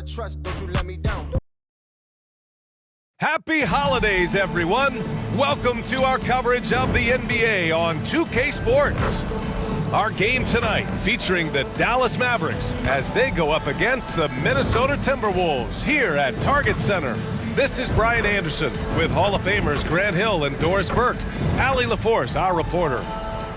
gotta trust, don't you let me down. Happy holidays, everyone! Welcome to our coverage of the NBA on 2K Sports. Our game tonight featuring the Dallas Mavericks as they go up against the Minnesota Timberwolves here at Target Center. This is Brian Anderson with Hall of Famers Grant Hill and Doris Burke. Allie LaForce, our reporter.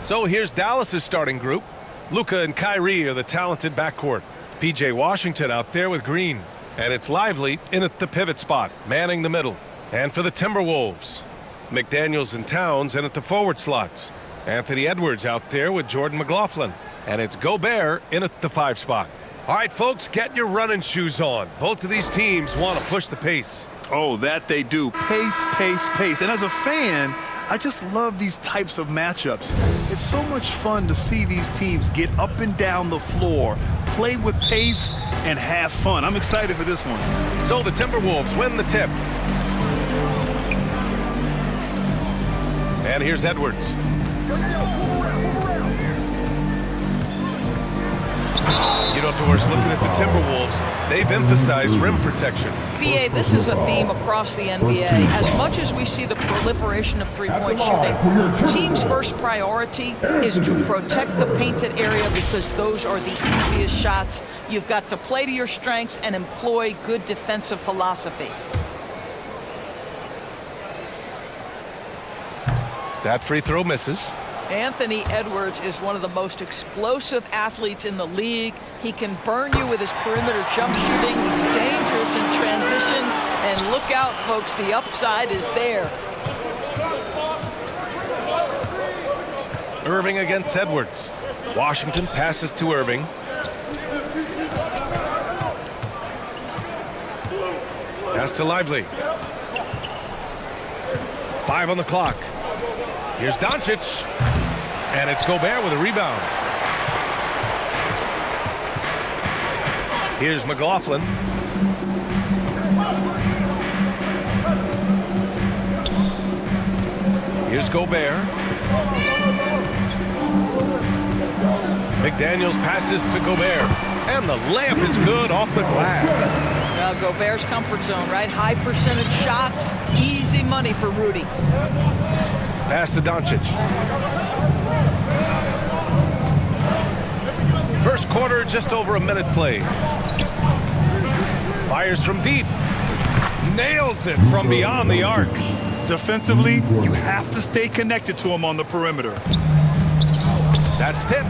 So here's Dallas's starting group. Luka and Kyrie are the talented backcourt. PJ Washington out there with Green. And it's Lively in at the pivot spot, manning the middle. And for the Timberwolves, McDaniels and Towns in at the forward slots. Anthony Edwards out there with Jordan McLaughlin. And it's Gobert in at the 5 spot. All right, folks, get your running shoes on. Both of these teams want to push the pace. Oh, that they do. Pace, pace, pace. And as a fan, I just love these types of matchups. It's so much fun to see these teams get up and down the floor, play with pace, and have fun. I'm excited for this one. So the Timberwolves win the tip. And here's Edwards. You know, Doris, looking at the Timberwolves, they've emphasized rim protection. BA, this is a theme across the NBA. As much as we see the proliferation of three-point shooting, teams' first priority is to protect the painted area because those are the easiest shots. You've got to play to your strengths and employ good defensive philosophy. That free throw misses. Anthony Edwards is one of the most explosive athletes in the league. He can burn you with his perimeter jump shooting. He's dangerous in transition. And look out, folks, the upside is there. Irving against Edwards. Washington passes to Irving. Pass to Lively. 5 on the clock. Here's Doncic. And it's Gobert with a rebound. Here's McLaughlin. Here's Gobert. McDaniels passes to Gobert. And the layup is good off the glass. Well, Gobert's comfort zone, right? High percentage shots, easy money for Rudy. Pass to Doncic. First quarter, just over a minute played. Fires from deep. Nails it from beyond the arc. Defensively, you have to stay connected to him on the perimeter. That's tipped.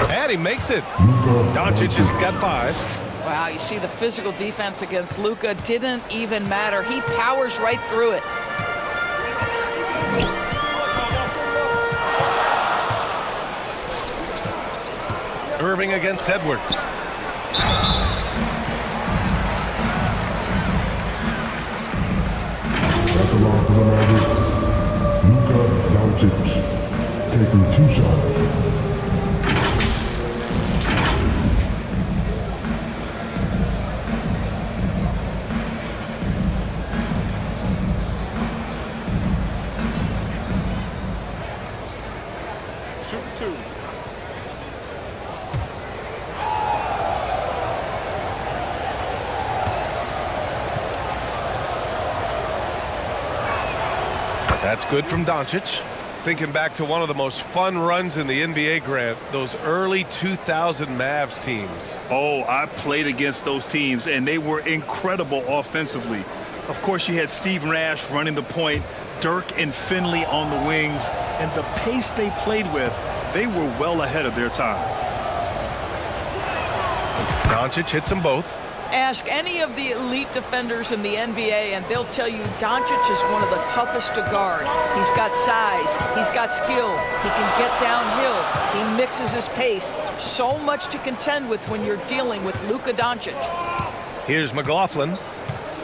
And he makes it. Doncic has got 5. Wow, you see the physical defense against Luka didn't even matter. He powers right through it. Irving against Edwards. Back along for the Mavericks, Luka Doncic taking 2 shots. That's good from Doncic. Thinking back to one of the most fun runs in the NBA, Grant, those early 2000 Mavs teams. Oh, I played against those teams, and they were incredible offensively. Of course, you had Steve Nash running the point, Dirk and Finley on the wings, and the pace they played with, they were well ahead of their time. Doncic hits them both. Ask any of the elite defenders in the NBA and they'll tell you Doncic is one of the toughest to guard. He's got size, he's got skill, he can get downhill, he mixes his pace. So much to contend with when you're dealing with Luka Doncic. Here's McLaughlin,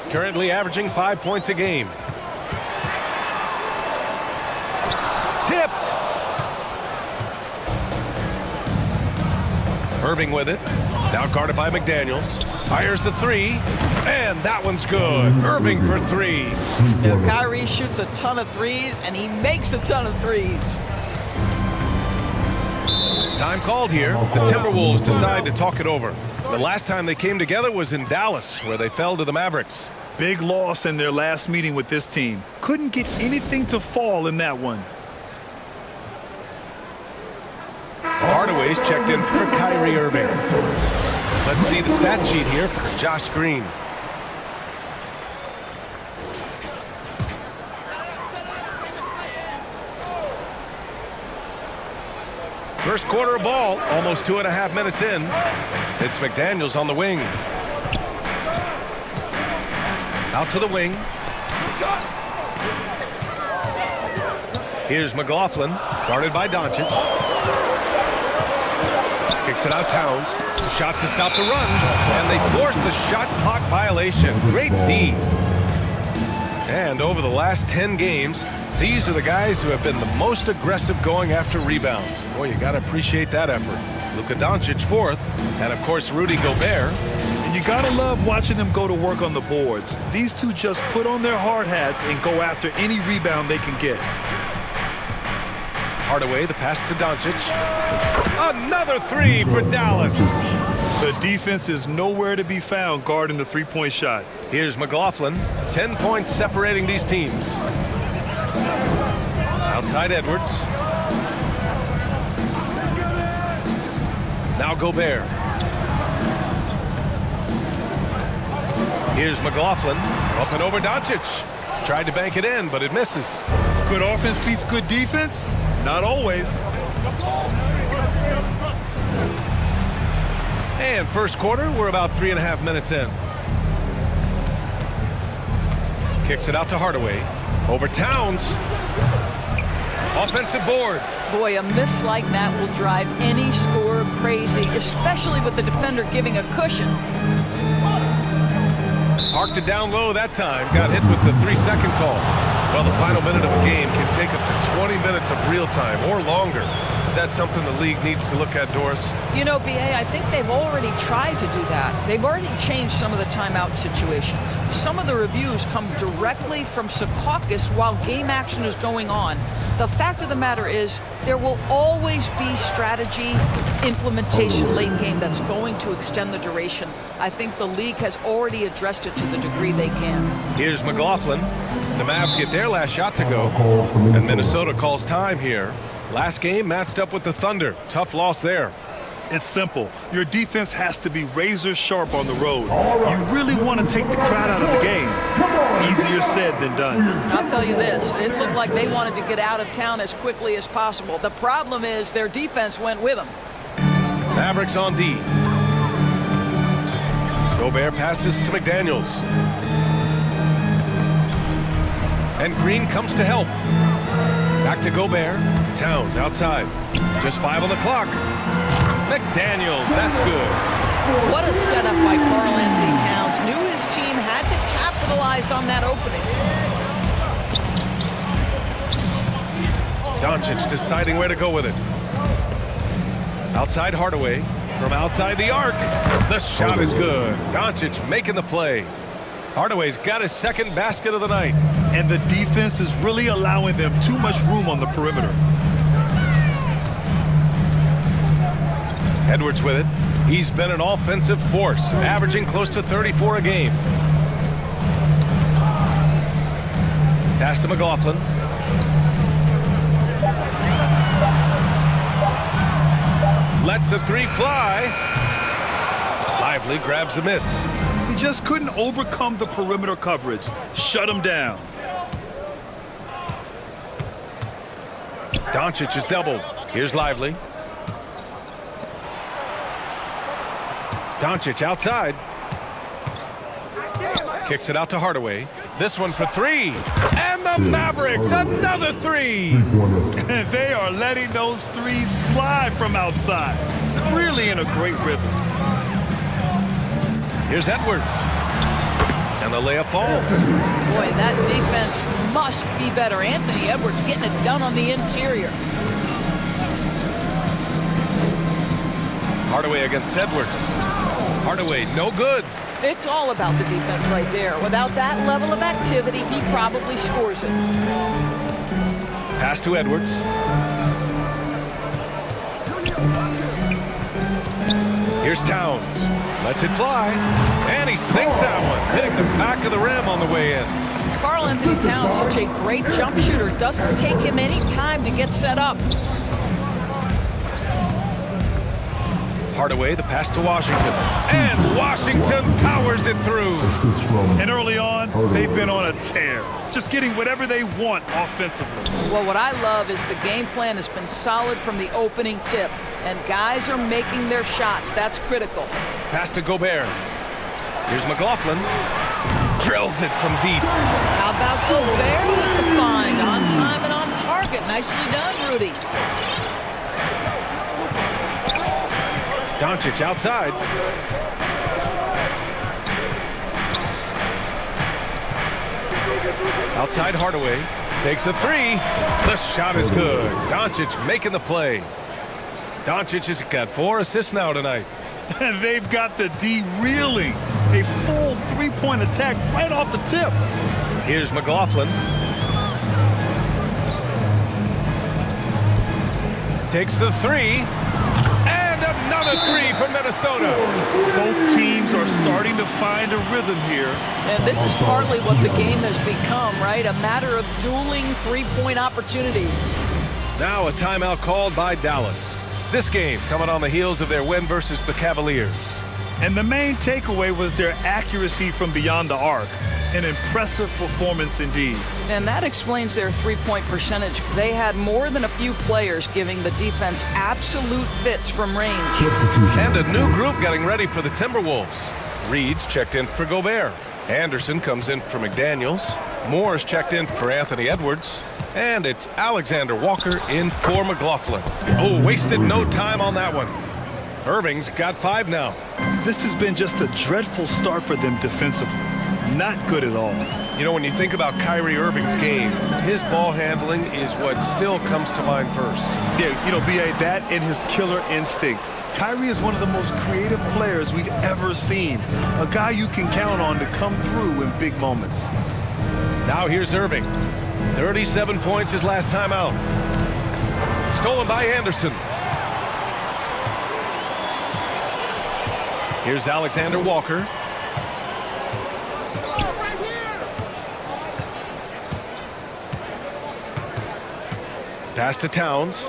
currently averaging 5 points a game. Tipped. Irving with it, now guarded by McDaniels. Fires the 3, and that one's good. Irving for 3. Now, Kyrie shoots a ton of threes, and he makes a ton of threes. Time called here. The Timberwolves decide to talk it over. The last time they came together was in Dallas, where they fell to the Mavericks. Big loss in their last meeting with this team. Couldn't get anything to fall in that one. Hardaway's checked in for Kyrie Irving. Let's see the stat sheet here for Josh Green. First quarter of ball, almost 2.5 minutes in. It's McDaniels on the wing. Out to the wing. Here's McLaughlin, guarded by Doncic. Kicks it out Towns. Shot to stop the run, and they force the shot clock violation. Great D. And over the last 10 games, these are the guys who have been the most aggressive going after rebounds. Boy, you got to appreciate that effort. Luka Doncic fourth, and of course Rudy Gobert. And you got to love watching them go to work on the boards. These two just put on their hard hats and go after any rebound they can get. Hardaway, the pass to Doncic. Another three for Dallas. The defense is nowhere to be found guarding the three-point shot. Here's McLaughlin. 10 points separating these teams. Outside Edwards. Now Gobert. Here's McLaughlin. Up and over Doncic. Tried to bank it in, but it misses. Good offense beats good defense? Not always. And first quarter, we're about 3.5 minutes in. Kicks it out to Hardaway. Over Towns. Offensive board. Boy, a miss like that will drive any scorer crazy, especially with the defender giving a cushion. Parked it down low that time. Got hit with the 3-second call. Well, the final minute of a game can take up to 20 minutes of real time or longer. Is that something the league needs to look at, Doris? You know, BA, I think they've already tried to do that. They've already changed some of the timeout situations. Some of the reviews come directly from Secaucus while game action is going on. The fact of the matter is there will always be strategy implementation late game that's going to extend the duration. I think the league has already addressed it to the degree they can. Here's McLaughlin. The Mavs get their last shot to go, and Minnesota calls time here. Last game matched up with the Thunder. Tough loss there. It's simple. Your defense has to be razor sharp on the road. You really want to take the crowd out of the game. Easier said than done. I'll tell you this, it looked like they wanted to get out of town as quickly as possible. The problem is their defense went with them. Mavericks on D. Gobert passes to McDaniels. And Green comes to help. Back to Gobert. Towns outside. Just 5 on the clock. McDaniels, that's good. What a setup by Karl-Anthony Towns. Knew his team had to capitalize on that opening. Doncic deciding where to go with it. Outside Hardaway. From outside the arc. The shot is good. Doncic making the play. Hardaway's got his second basket of the night. And the defense is really allowing them too much room on the perimeter. Edwards with it. He's been an offensive force, averaging close to 34 a game. Pass to McLaughlin. Lets the three fly. Lively grabs the miss. He just couldn't overcome the perimeter coverage. Shut him down. Doncic is doubled. Here's Lively. Doncic outside. Kicks it out to Hardaway. This one for three. And the Mavericks, another three. And they are letting those threes fly from outside. Really in a great rhythm. Here's Edwards. And the layup falls. Boy, that defense must be better. Anthony Edwards getting it done on the interior. Hardaway against Edwards. Hardaway, no good. It's all about the defense right there. Without that level of activity, he probably scores it. Pass to Edwards. Here's Towns. Lets it fly. And he sinks that one, hitting the back of the rim on the way in. Karl Anthony Towns, such a great jump shooter. Doesn't take him any time to get set up. Hardaway, the pass to Washington. And Washington powers it through. And early on, they've been on a tear. Just getting whatever they want offensively. Well, what I love is the game plan has been solid from the opening tip. And guys are making their shots. That's critical. Pass to Gobert. Here's McLaughlin. Drills it from deep. How about Gobert with the find? On time and on target. Nicely done, Rudy. Doncic outside. Outside Hardaway. Takes a three. The shot is good. Doncic making the play. Doncic has got 4 assists now tonight. And they've got the D reeling. A full three-point attack right off the tip. Here's McLaughlin. Takes the three. And another three from Minnesota. Both teams are starting to find a rhythm here. And this is partly what the game has become, right? A matter of dueling three-point opportunities. Now a timeout called by Dallas. This game coming on the heels of their win versus the Cavaliers. And the main takeaway was their accuracy from beyond the arc. An impressive performance indeed. And that explains their three-point percentage. They had more than a few players giving the defense absolute fits from range. And a new group getting ready for the Timberwolves. Reed's checked in for Gobert. Anderson comes in for McDaniels. Moore's checked in for Anthony Edwards. And it's Alexander Walker in for McLaughlin. Oh, wasted no time on that one. Irving's got 5 now. This has been just a dreadful start for them defensively. Not good at all. You know, when you think about Kyrie Irving's game, his ball handling is what still comes to mind first. Yeah, you know, B.A., that and his killer instinct. Kyrie is one of the most creative players we've ever seen. A guy you can count on to come through in big moments. Now here's Irving. 37 points his last time out. Stolen by Anderson. Here's Alexander Walker. Pass to Towns.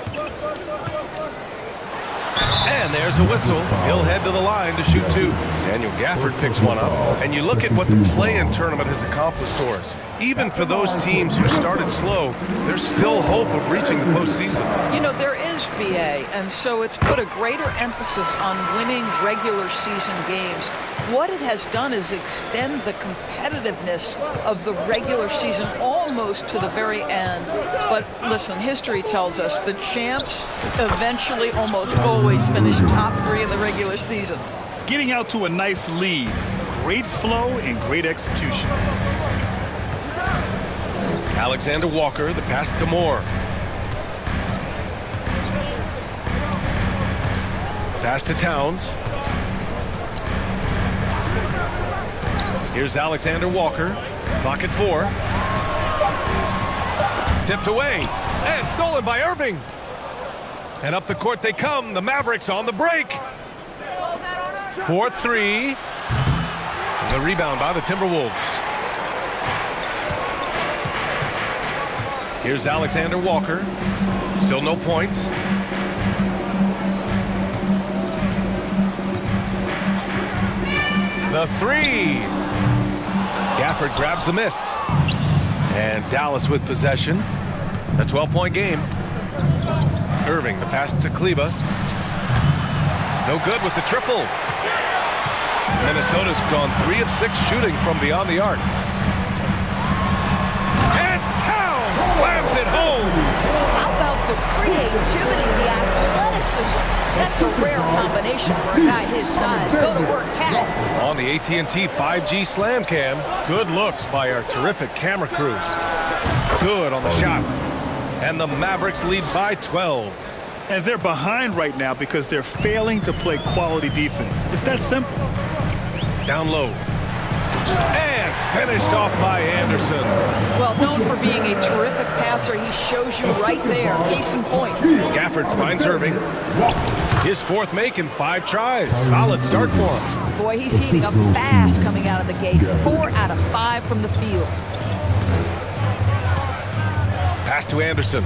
And there's a whistle. He'll head to the line to shoot 2. Daniel Gafford picks one up. And you look at what the play-in tournament has accomplished for us. Even for those teams who started slow, there's still hope of reaching the postseason. You know, there is BA, and so it's put a greater emphasis on winning regular season games. What it has done is extend the competitiveness of the regular season almost to the very end. But listen, history tells us the champs eventually almost always finish top 3 in the regular season. Getting out to a nice lead. Great flow and great execution. Alexander Walker, the pass to Moore. Pass to Towns. Here's Alexander Walker. Clock at 4. Tipped away. And stolen by Irving. And up the court they come. The Mavericks on the break. 4-3. The rebound by the Timberwolves. Here's Alexander Walker. Still no points. The 3. Gafford grabs the miss. And Dallas with possession. A 12-point game. Irving, the pass to Kleba. No good with the triple. Minnesota's gone 3 of 6 shooting from beyond the arc. And Towns slams it home. How about the creativity, the athleticism? That's a rare combination for a guy his size. Go to work, Cat. On the AT&T 5G Slam Cam, good looks by our terrific camera crew. Good on the shot. And the Mavericks lead by 12. And they're behind right now because they're failing to play quality defense. It's that simple. Down low. And finished off by Anderson. Well, known for being a terrific passer, he shows you right there. Case in point. Gafford finds Irving. His fourth make in 5 tries. Solid start for him. Boy, he's heating up fast coming out of the gate. 4 out of 5 from the field. Pass to Anderson.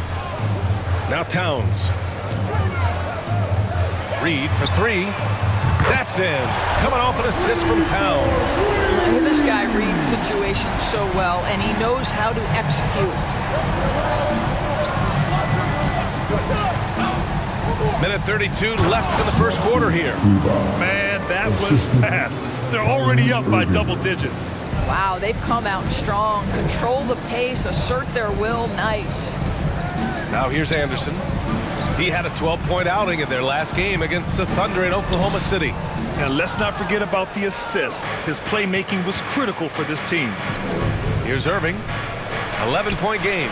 Now Towns. Reed for 3. That's in. Coming off an assist from Towns. This guy reads situations so well, and he knows how to execute. Minute 32 left in the first quarter here. Man, that was fast. They're already up by double digits. Wow, they've come out strong. Control the pace, assert their will. Nice. Now here's Anderson. He had a 12-point outing in their last game against the Thunder in Oklahoma City. And let's not forget about the assist. His playmaking was critical for this team. Here's Irving. 11-point game.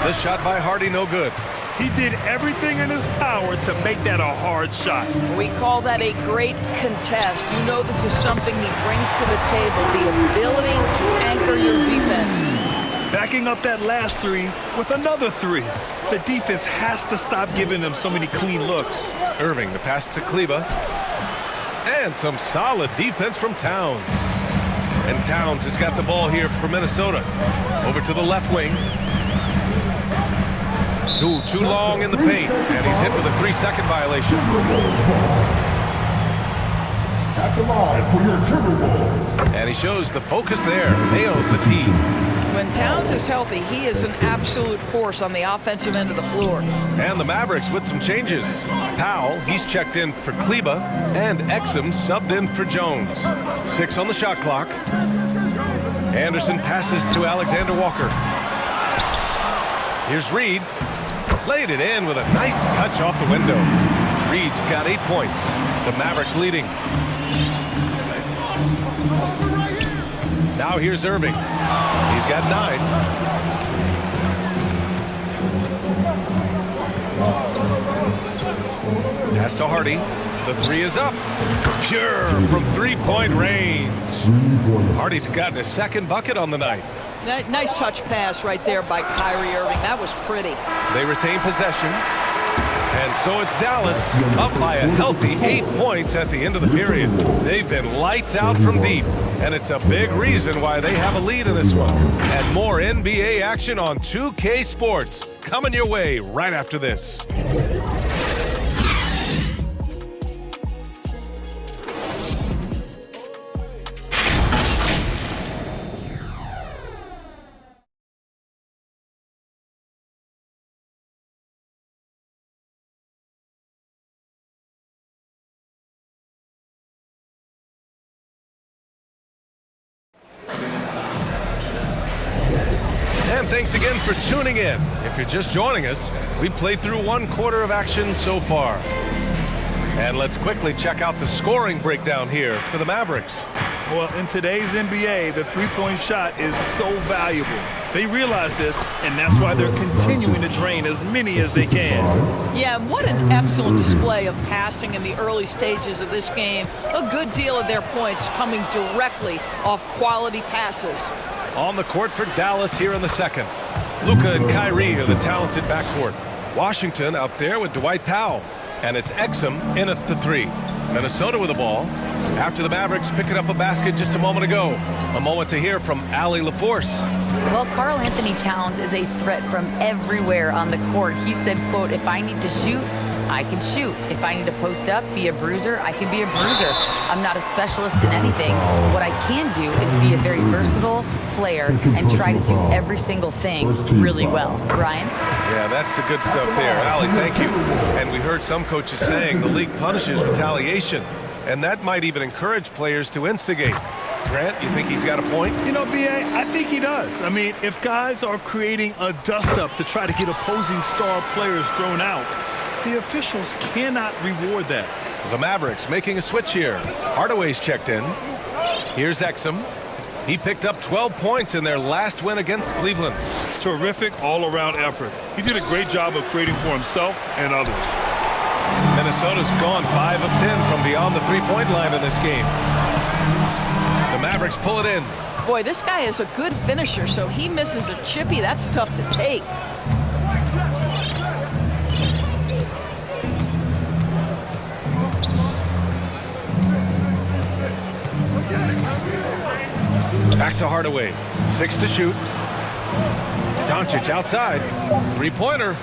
This shot by Hardy, no good. He did everything in his power to make that a hard shot. We call that a great contest. You know this is something he brings to the table, the ability to anchor your defense. Backing up that last 3 with another 3. The defense has to stop giving them so many clean looks. Irving, the pass to Kleba. And some solid defense from Towns. And Towns has got the ball here for Minnesota. Over to the left wing. Ooh, too long in the paint. And he's hit with a 3-second violation. At the line for your Timberwolves. And he shows the focus there. Nails the tee. When Towns is healthy, he is an absolute force on the offensive end of the floor. And the Mavericks with some changes. Powell, he's checked in for Kleba, and Exum subbed in for Jones. 6 on the shot clock. Anderson passes to Alexander Walker. Here's Reed. Laid it in with a nice touch off the window. Reed's got 8 points. The Mavericks leading. Now here's Irving. He's got 9. Pass to Hardy. The 3 is up. Pure from 3-point range. Hardy's gotten his 2nd bucket on the night. Nice touch pass right there by Kyrie Irving. That was pretty. They retain possession. And so it's Dallas up by a healthy 8 points at the end of the period. They've been lights out from deep. And it's a big reason why they have a lead in this one. And more NBA action on 2K Sports coming your way right after this. And thanks again for tuning in. If you're just joining us, we played through 1 quarter of action so far. And let's quickly check out the scoring breakdown here for the Mavericks. Well, in today's NBA, the 3-point shot is so valuable. They realize this, and that's why they're continuing to drain as many as they can. Yeah, and what an excellent display of passing in the early stages of this game. A good deal of their points coming directly off quality passes. On the court for Dallas here in the second. Luka and Kyrie are the talented backcourt. Washington out there with Dwight Powell. And it's Exum in at the 3. Minnesota with the ball. After the Mavericks picking up a basket just a moment ago. A moment to hear from Allie LaForce. Well, Karl Anthony Towns is a threat from everywhere on the court. He said, quote, if I need to shoot, I can shoot. If I need to post up, be a bruiser, I can be a bruiser. I'm not a specialist in anything. What I can do is be a very versatile player and try to do every single thing really well. Brian? Yeah, that's the good stuff there. Allie, thank you. And we heard some coaches saying the league punishes retaliation. And that might even encourage players to instigate. Grant, you think he's got a point? You know, B.A., I think he does. I mean, if guys are creating a dust-up to try to get opposing star players thrown out, the officials cannot reward that. The Mavericks making a switch here. Hardaway's checked in. Here's Exum. He picked up 12 points in their last win against Cleveland. Terrific all-around effort. He did a great job of creating for himself and others. Minnesota's gone 5 of 10 from beyond the 3-point line in this game. The Mavericks pull it in. Boy, this guy is a good finisher, so he misses a chippy. That's tough to take. Back to Hardaway. 6 to shoot. Doncic outside. Three-pointer.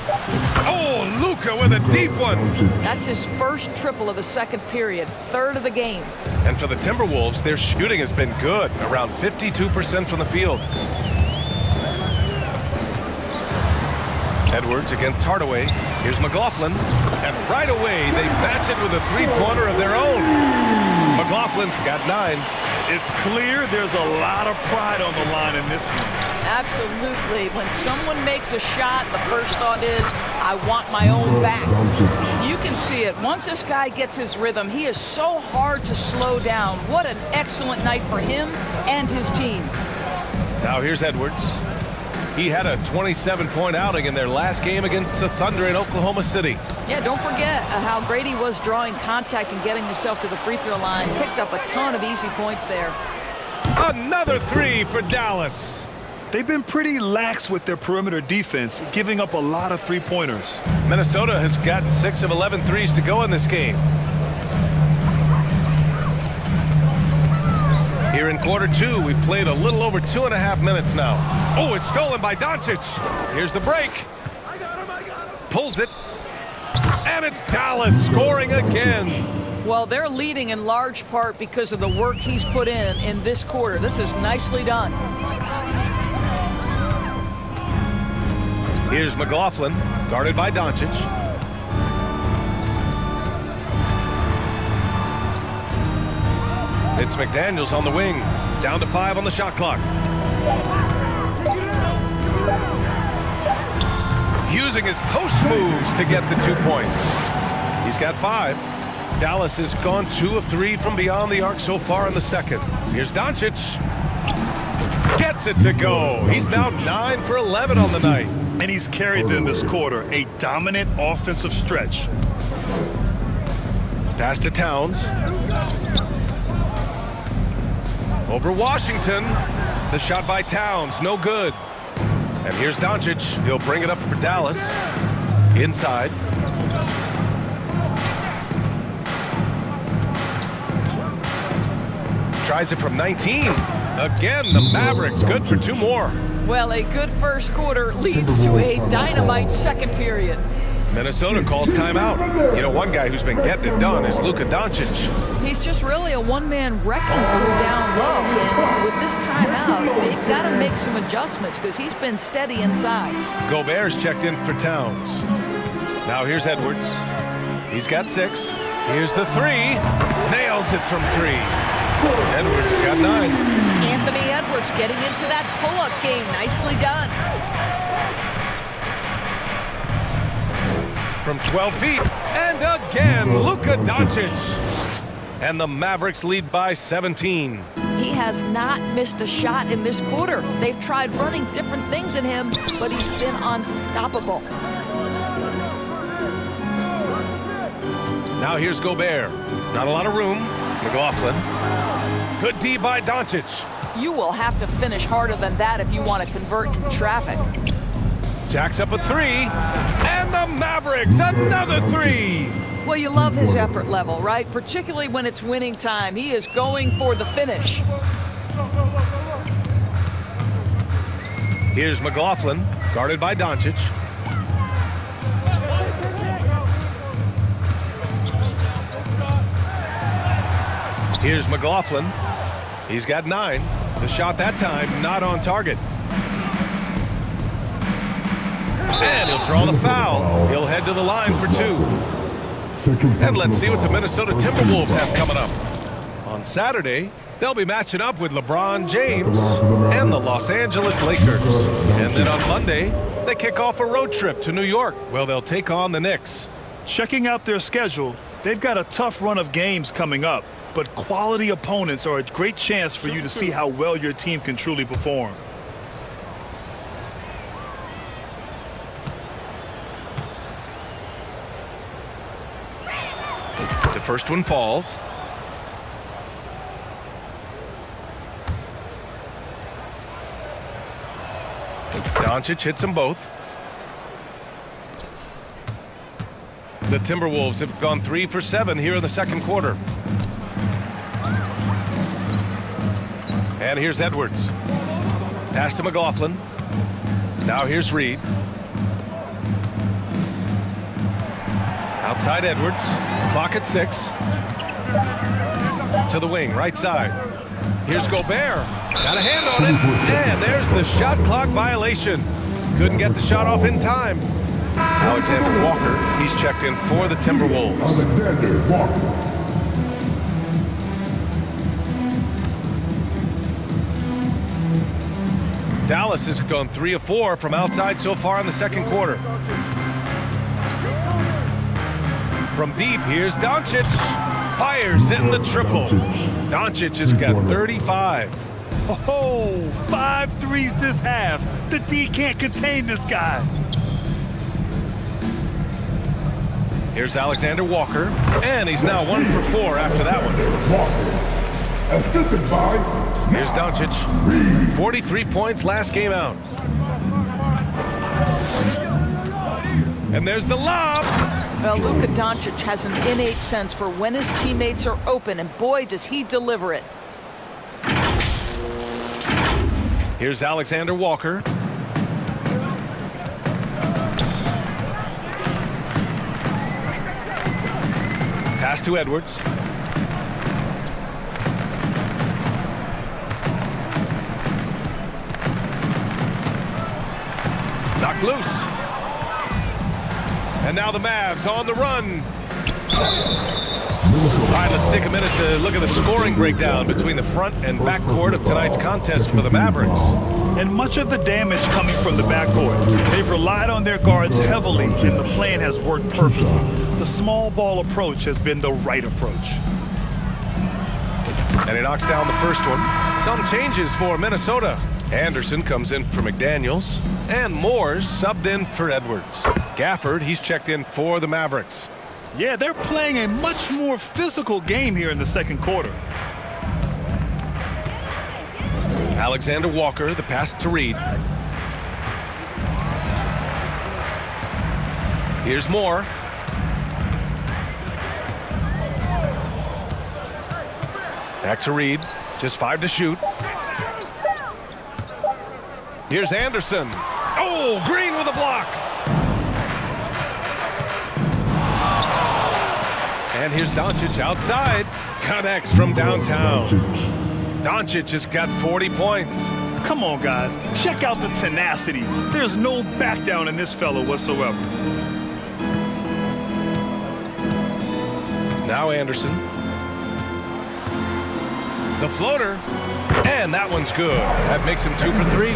Oh, Luka with a deep one. That's his first triple of the second period, third of the game. And for the Timberwolves, their shooting has been good, around 52% from the field. Edwards against Hardaway. Here's McLaughlin. And right away, they match it with a three-pointer of their own. McLaughlin's got 9. It's clear there's a lot of pride on the line in this one. Absolutely. When someone makes a shot, the first thought is, I want my own back. You can see it. Once this guy gets his rhythm, he is so hard to slow down. What an excellent night for him and his team. Now here's Edwards. He had a 27-point outing in their last game against the Thunder in Oklahoma City. Yeah, don't forget how great he was drawing contact and getting himself to the free throw line. Picked up a ton of easy points there. Another 3 for Dallas. They've been pretty lax with their perimeter defense, giving up a lot of three-pointers. Minnesota has gotten 6 of 11 threes to go in this game. Here in quarter 2, we've played a little over 2.5 minutes now. Oh, it's stolen by Doncic. Here's the break. Pulls it. And it's Dallas scoring again. Well, they're leading in large part because of the work he's put in this quarter. This is nicely done. Here's McLaughlin, guarded by Doncic. It's McDaniels on the wing. Down to 5 on the shot clock. Using his post moves to get the 2 points. He's got 5. Dallas has gone 2 of 3 from beyond the arc so far in the second. Here's Doncic. Gets it to go. He's now 9 for 11 on the night. And he's carried them this quarter, a dominant offensive stretch. Pass to Towns. Over Washington. The shot by Towns, no good. And here's Doncic. He'll bring it up for Dallas. Inside. Tries it from 19. Again, the Mavericks good for 2 more. Well, a good first quarter leads to a dynamite second period. Minnesota calls timeout. You know, one guy who's been getting it done is Luka Doncic. He's just really a one-man wrecking crew down low. And with this timeout, they've got to make some adjustments because he's been steady inside. Gobert's checked in for Towns. Now here's Edwards. He's got 6. Here's the 3. Nails it from 3. Edwards got 9. Anthony Edwards getting into that pull-up game. Nicely done. From 12 feet. And again, Luka Doncic. And the Mavericks lead by 17. He has not missed a shot in this quarter. They've tried running different things in him, but he's been unstoppable. Now here's Gobert. Not a lot of room. McLaughlin. Good D by Doncic. You will have to finish harder than that if you want to convert in traffic. Jacks up a 3. And the Mavericks, another 3. Well, you love his effort level, right? Particularly when it's winning time. He is going for the finish. Here's McLaughlin, guarded by Doncic. Here's McLaughlin. He's got 9. The shot that time not on target. And he'll draw the foul. He'll head to the line for 2. And let's see what the Minnesota Timberwolves have coming up. On Saturday, they'll be matching up with LeBron James and the Los Angeles Lakers. And then on Monday, they kick off a road trip to New York. Well, they'll take on the Knicks. Checking out their schedule, they've got a tough run of games coming up, but quality opponents are a great chance for you to see how well your team can truly perform. The first one falls. Doncic hits them both. The Timberwolves have gone 3 for 7 here in the second quarter. And here's Edwards. Pass to McLaughlin. Now here's Reed. Outside Edwards. Clock at 6. To the wing, right side. Here's Gobert. Got a hand on it. And there's the shot clock violation. Couldn't get the shot off in time. Alexander Walker, he's checked in for the Timberwolves. Alexander Walker. Dallas has gone 3 of 4 from outside so far in the second quarter. From deep, here's Doncic. Fires in the triple. Doncic has got 35. Oh, 5 threes this half. The D can't contain this guy. Here's Alexander Walker, and he's now 1 for 4 after that one. Walker. Assisted by... Here's Doncic. 43 points last game out. And there's the lob. Well, Luka Doncic has an innate sense for when his teammates are open, and boy, does he deliver it. Here's Alexander Walker. Pass to Edwards. Knocked loose. And now the Mavs on the run. All right, let's take a minute to look at the scoring breakdown between the front and backcourt of tonight's contest for the Mavericks. And much of the damage coming from the backcourt. They've relied on their guards heavily, and the plan has worked perfectly. The small ball approach has been the right approach. And he knocks down the first one. Some changes for Minnesota. Anderson comes in for McDaniels, and Moore's subbed in for Edwards. Gafford, he's checked in for the Mavericks. Yeah, they're playing a much more physical game here in the second quarter. Alexander Walker, the pass to Reed. Here's Moore. Back to Reed. Just 5 to shoot. Here's Anderson. Oh, Green with a block. And here's Doncic outside. Connects from downtown. Doncic has got 40 points. Come on, guys. Check out the tenacity. There's no back down in this fella whatsoever. Now Anderson. The floater. And that one's good. That makes him 2 for 3.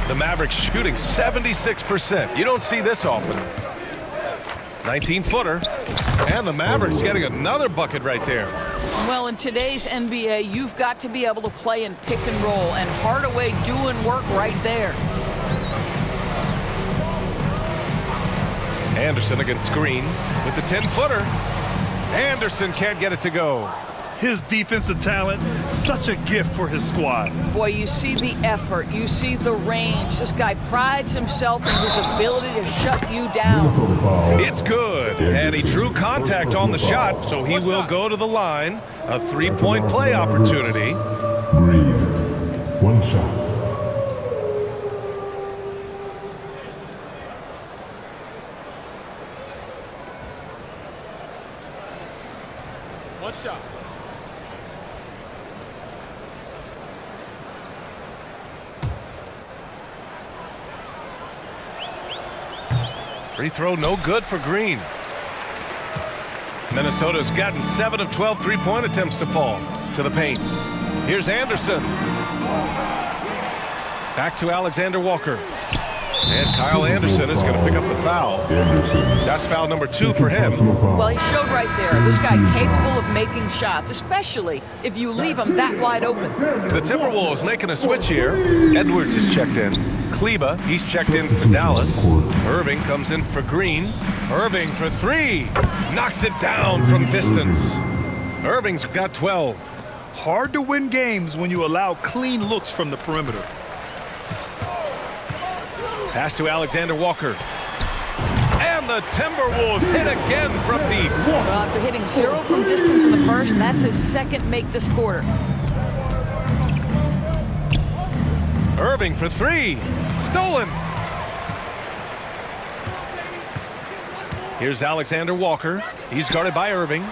The Mavericks shooting 76%. You don't see this often. 19-footer. And the Mavericks getting another bucket right there. Well, in today's NBA, you've got to be able to play in pick and roll, and Hardaway doing work right there. Anderson against Green with the 10-footer. Anderson can't get it to go. His defensive talent, such a gift for his squad. Boy, you see the effort, you see the range. This guy prides himself in his ability to shut you down. It's good, and he drew contact on the shot, so he will go to the line. A 3-point play opportunity. Green. 1 shot. One shot. Free throw no good for Green. Minnesota's gotten 7 of 12 3-point attempts to fall to the paint. Here's Anderson. Back to Alexander Walker. And Kyle Anderson is going to pick up the foul. That's foul number 2 for him. Well, he showed right there. This guy capable of making shots, especially if you leave him that wide open. The Timberwolves making a switch here. Edwards is checked in. Kleba, he's checked in for Dallas. Irving comes in for Green. Irving for 3. Knocks it down from distance. Irving's got 12. Hard to win games when you allow clean looks from the perimeter. Pass to Alexander Walker. And the Timberwolves hit again from deep. Well, after hitting 0 from distance in the first, that's his second make this quarter. Irving for three. Stolen. Here's Alexander Walker. He's guarded by Irving.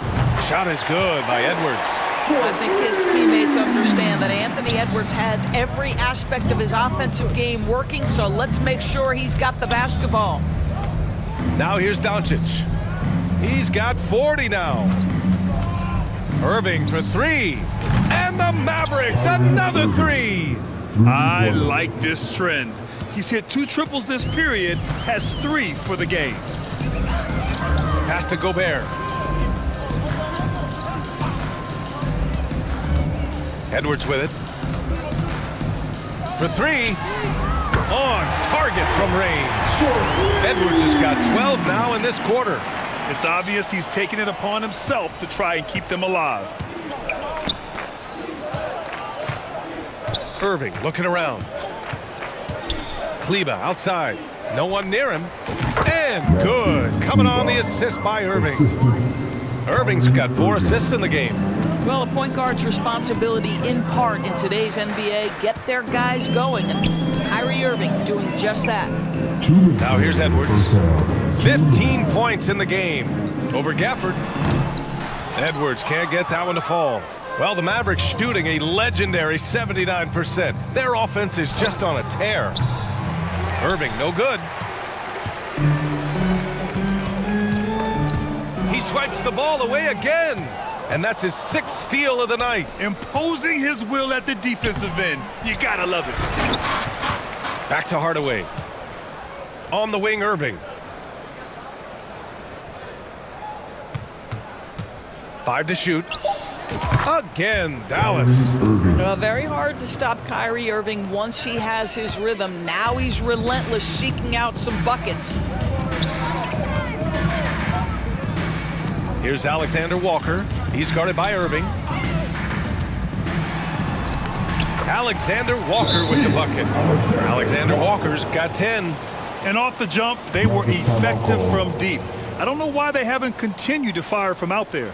Shot is good by Edwards. I think his teammates understand that Anthony Edwards has every aspect of his offensive game working, so let's make sure he's got the basketball. Now here's Doncic. He's got 40 now. Irving for three. And the Mavericks, another three. I like this trend. He's hit 2 triples this period, has 3 for the game. Pass to Gobert. Edwards with it. For three. On target from range. Edwards has got 12 now in this quarter. It's obvious he's taking it upon himself to try and keep them alive. Irving looking around. Kleba outside. No one near him. And good. Coming on the assist by Irving. Irving's got 4 assists in the game. Well, a point guard's responsibility in part in today's NBA, get their guys going. And Kyrie Irving doing just that. Now here's Edwards. 15 points in the game over Gafford. Edwards can't get that one to fall. Well, the Mavericks shooting a legendary 79%. Their offense is just on a tear. Irving, no good. He swipes the ball away again. And that's his 6th steal of the night. Imposing his will at the defensive end. You gotta love it. Back to Hardaway. On the wing, Irving. 5 to shoot. Again, Dallas. Very hard to stop Kyrie Irving once he has his rhythm. Now he's relentless, seeking out some buckets. Here's Alexander Walker. He's guarded by Irving. Alexander Walker with the bucket. Alexander Walker's got 10. And off the jump, they were effective from deep. I don't know why they haven't continued to fire from out there.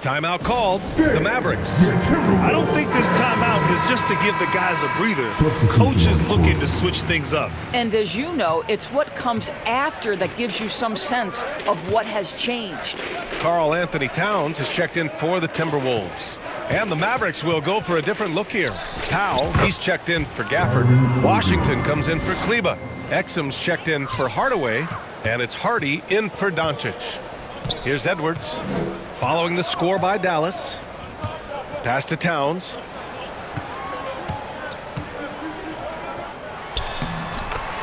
Timeout called. The Mavericks. I don't think this timeout is just to give the guys a breather. Coach is looking to switch things up. And as you know, it's what comes after that gives you some sense of what has changed. Karl Anthony Towns has checked in for the Timberwolves. And the Mavericks will go for a different look here. Powell, he's checked in for Gafford. Washington comes in for Kleba. Exum's checked in for Hardaway. And it's Hardy in for Doncic. Here's Edwards. Following the score by Dallas. Pass to Towns.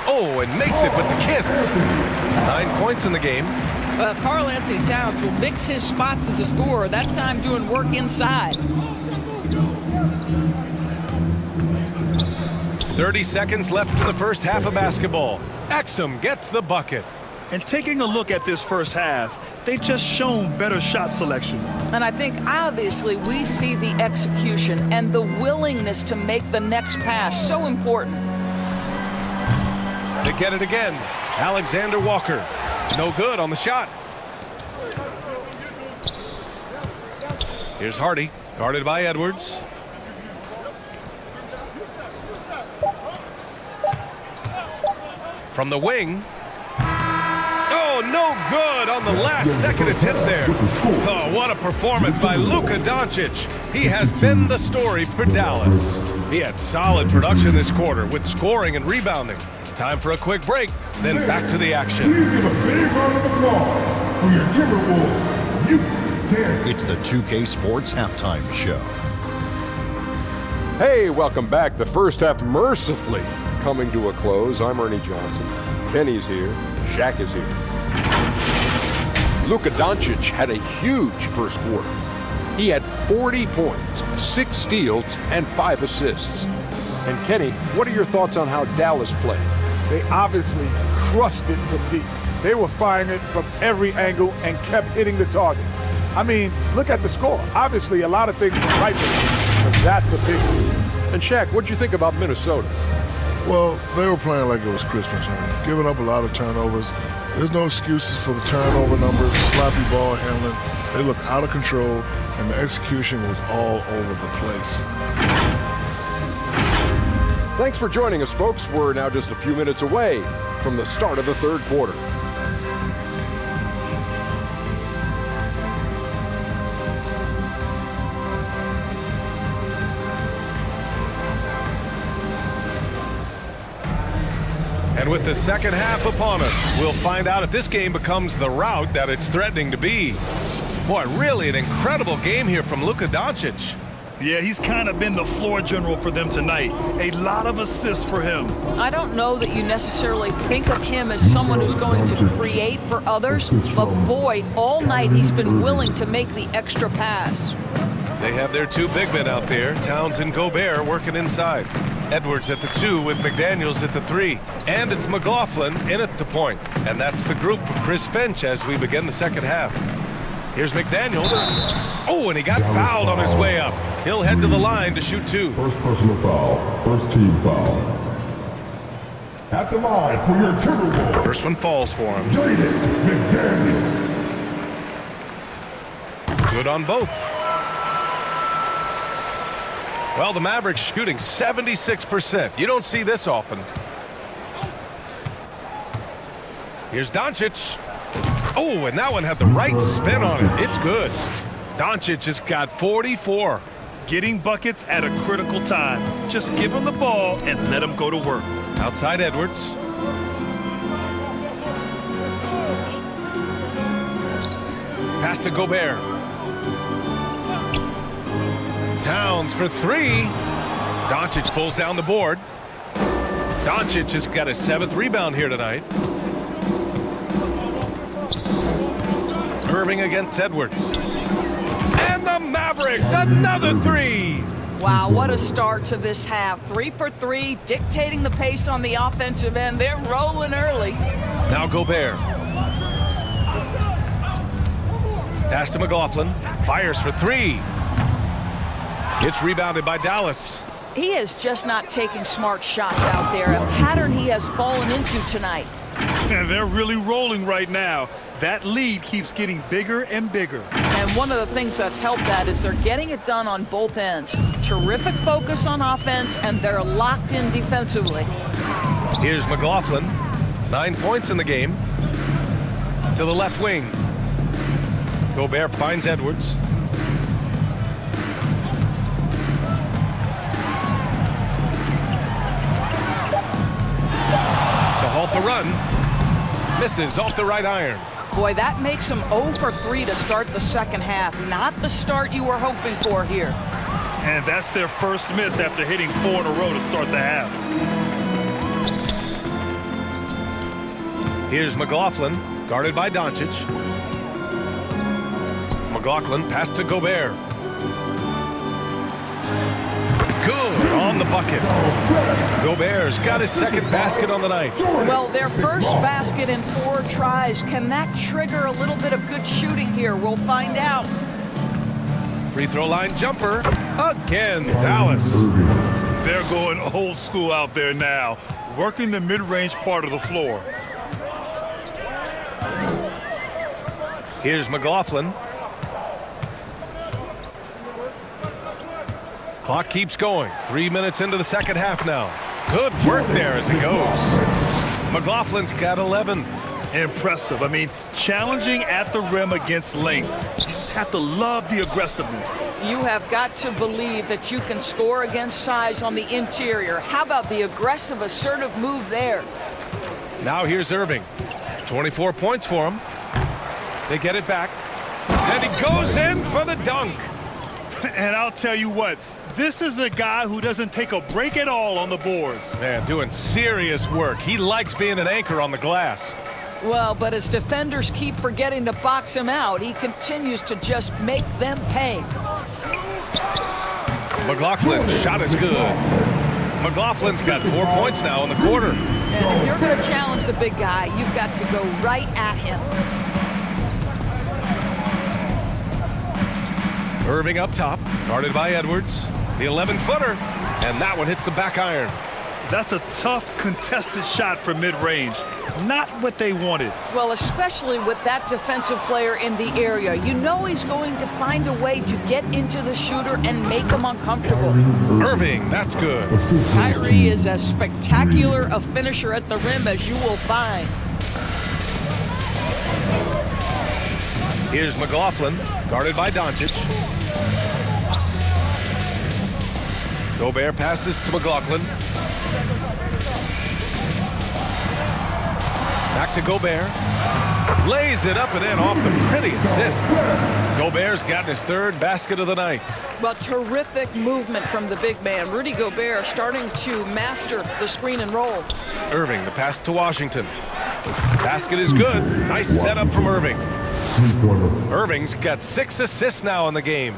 Oh, and makes it with the kiss. 9 points in the game. Karl Anthony Towns will mix his spots as a scorer, that time doing work inside. 30 seconds left in the first half of basketball. Exum gets the bucket. And taking a look at this first half, they've just shown better shot selection. And I think obviously we see the execution and the willingness to make the next pass so important. They get it again. Alexander Walker. No good on the shot. Here's Hardy, guarded by Edwards. From the wing. Oh, no good on the last second attempt there. Oh, what a performance by Luka Doncic. He has been the story for Dallas. He had solid production this quarter with scoring and rebounding. Time for a quick break, then back to the action. It's the 2K Sports Halftime Show. Hey, welcome back. The first half mercifully coming to a close. I'm Ernie Johnson. Kenny's here. Shaq is here. Luka Doncic had a huge first quarter. He had 40 points, 6 steals, and 5 assists. And Kenny, what are your thoughts on how Dallas played? They obviously crushed it from deep. They were firing it from every angle and kept hitting the target. I mean, look at the score. Obviously, a lot of things were right for them, but that's a big one. And Shaq, what'd you think about Minnesota? Well, they were playing like it was Christmas, honey. Giving up a lot of turnovers. There's no excuses for the turnover numbers, sloppy ball handling. They looked out of control, and the execution was all over the place. Thanks for joining us, folks. We're now just a few minutes away from the start of the third quarter. And with the second half upon us, we'll find out if this game becomes the rout that it's threatening to be. Boy, really an incredible game here from Luka Doncic. Yeah, he's kind of been the floor general for them tonight. A lot of assists for him. I don't know that you necessarily think of him as someone who's going to create for others, but boy, all night he's been willing to make the extra pass. They have their two big men out there, Towns and Gobert, working inside. Edwards at the 2 with McDaniels at the 3. And it's McLaughlin in at the point. And that's the group for Chris Finch as we begin the second half. Here's McDaniels. Oh, and he got fouled on his way up. He'll head to the line to shoot 2. First personal foul. First team foul. At the line for your Timberwolves. First one falls for him. Jaden McDaniel. Good on both. Well, the Mavericks shooting 76%. You don't see this often. Here's Doncic. Oh, and that one had the right spin on it. It's good. Doncic has got 44. Getting buckets at a critical time. Just give him the ball and let him go to work. Outside Edwards. Pass to Gobert. Towns for 3. Doncic pulls down the board. Doncic has got his 7th rebound here tonight. Irving against Edwards. And the Mavericks, another 3. Wow, what a start to this half. 3 for 3, dictating the pace on the offensive end. They're rolling early. Now Gobert. Pass to McLaughlin. Fires for 3. It's rebounded by Dallas. He is just not taking smart shots out there, a pattern he has fallen into tonight. And they're really rolling right now. That lead keeps getting bigger and bigger. And one of the things that's helped that is they're getting it done on both ends. Terrific focus on offense, and they're locked in defensively. Here's McLaughlin. 9 points in the game. To the left wing. Gobert finds Edwards. To halt the run. Misses off the right iron. Boy, that makes them 0 for 3 to start the second half. Not the start you were hoping for here. And that's their first miss after hitting 4 in a row to start the half. Here's McLaughlin, guarded by Doncic. McLaughlin pass to Gobert. Good on the bucket. Gobert's got his second basket on the night. Well, their first basket in 4 tries. Can that trigger a little bit of good shooting here? We'll find out. Free throw line jumper. Again, Dallas. They're going old school out there now, working the mid-range part of the floor. Here's McLaughlin. Clock keeps going. 3 minutes into the second half now. Good work there as it goes. McLaughlin's got 11. Impressive. I mean, challenging at the rim against length. You just have to love the aggressiveness. You have got to believe that you can score against size on the interior. How about the aggressive, assertive move there? Now here's Irving. 24 points for him. They get it back. And he goes in for the dunk. And I'll tell you what, this is a guy who doesn't take a break at all on the boards. Man, doing serious work. He likes being an anchor on the glass. Well, but as defenders keep forgetting to box him out, he continues to just make them pay. McLaughlin's shot is good. McLaughlin's got 4 points now in the quarter. And if you're going to challenge the big guy, you've got to go right at him. Irving up top, guarded by Edwards. The 11-footer, and that one hits the back iron. That's a tough, contested shot for mid-range. Not what they wanted. Well, especially with that defensive player in the area. You know he's going to find a way to get into the shooter and make him uncomfortable. Irving, that's good. Kyrie is as spectacular a finisher at the rim as you will find. Here's McLaughlin, guarded by Doncic. Gobert passes to McLaughlin. Back to Gobert. Lays it up and in off the pretty assist. Gobert's gotten his third basket of the night. Well, terrific movement from the big man. Rudy Gobert starting to master the screen and roll. Irving, the pass to Washington. Basket is good. Nice setup from Irving. Irving's got 6 assists now in the game.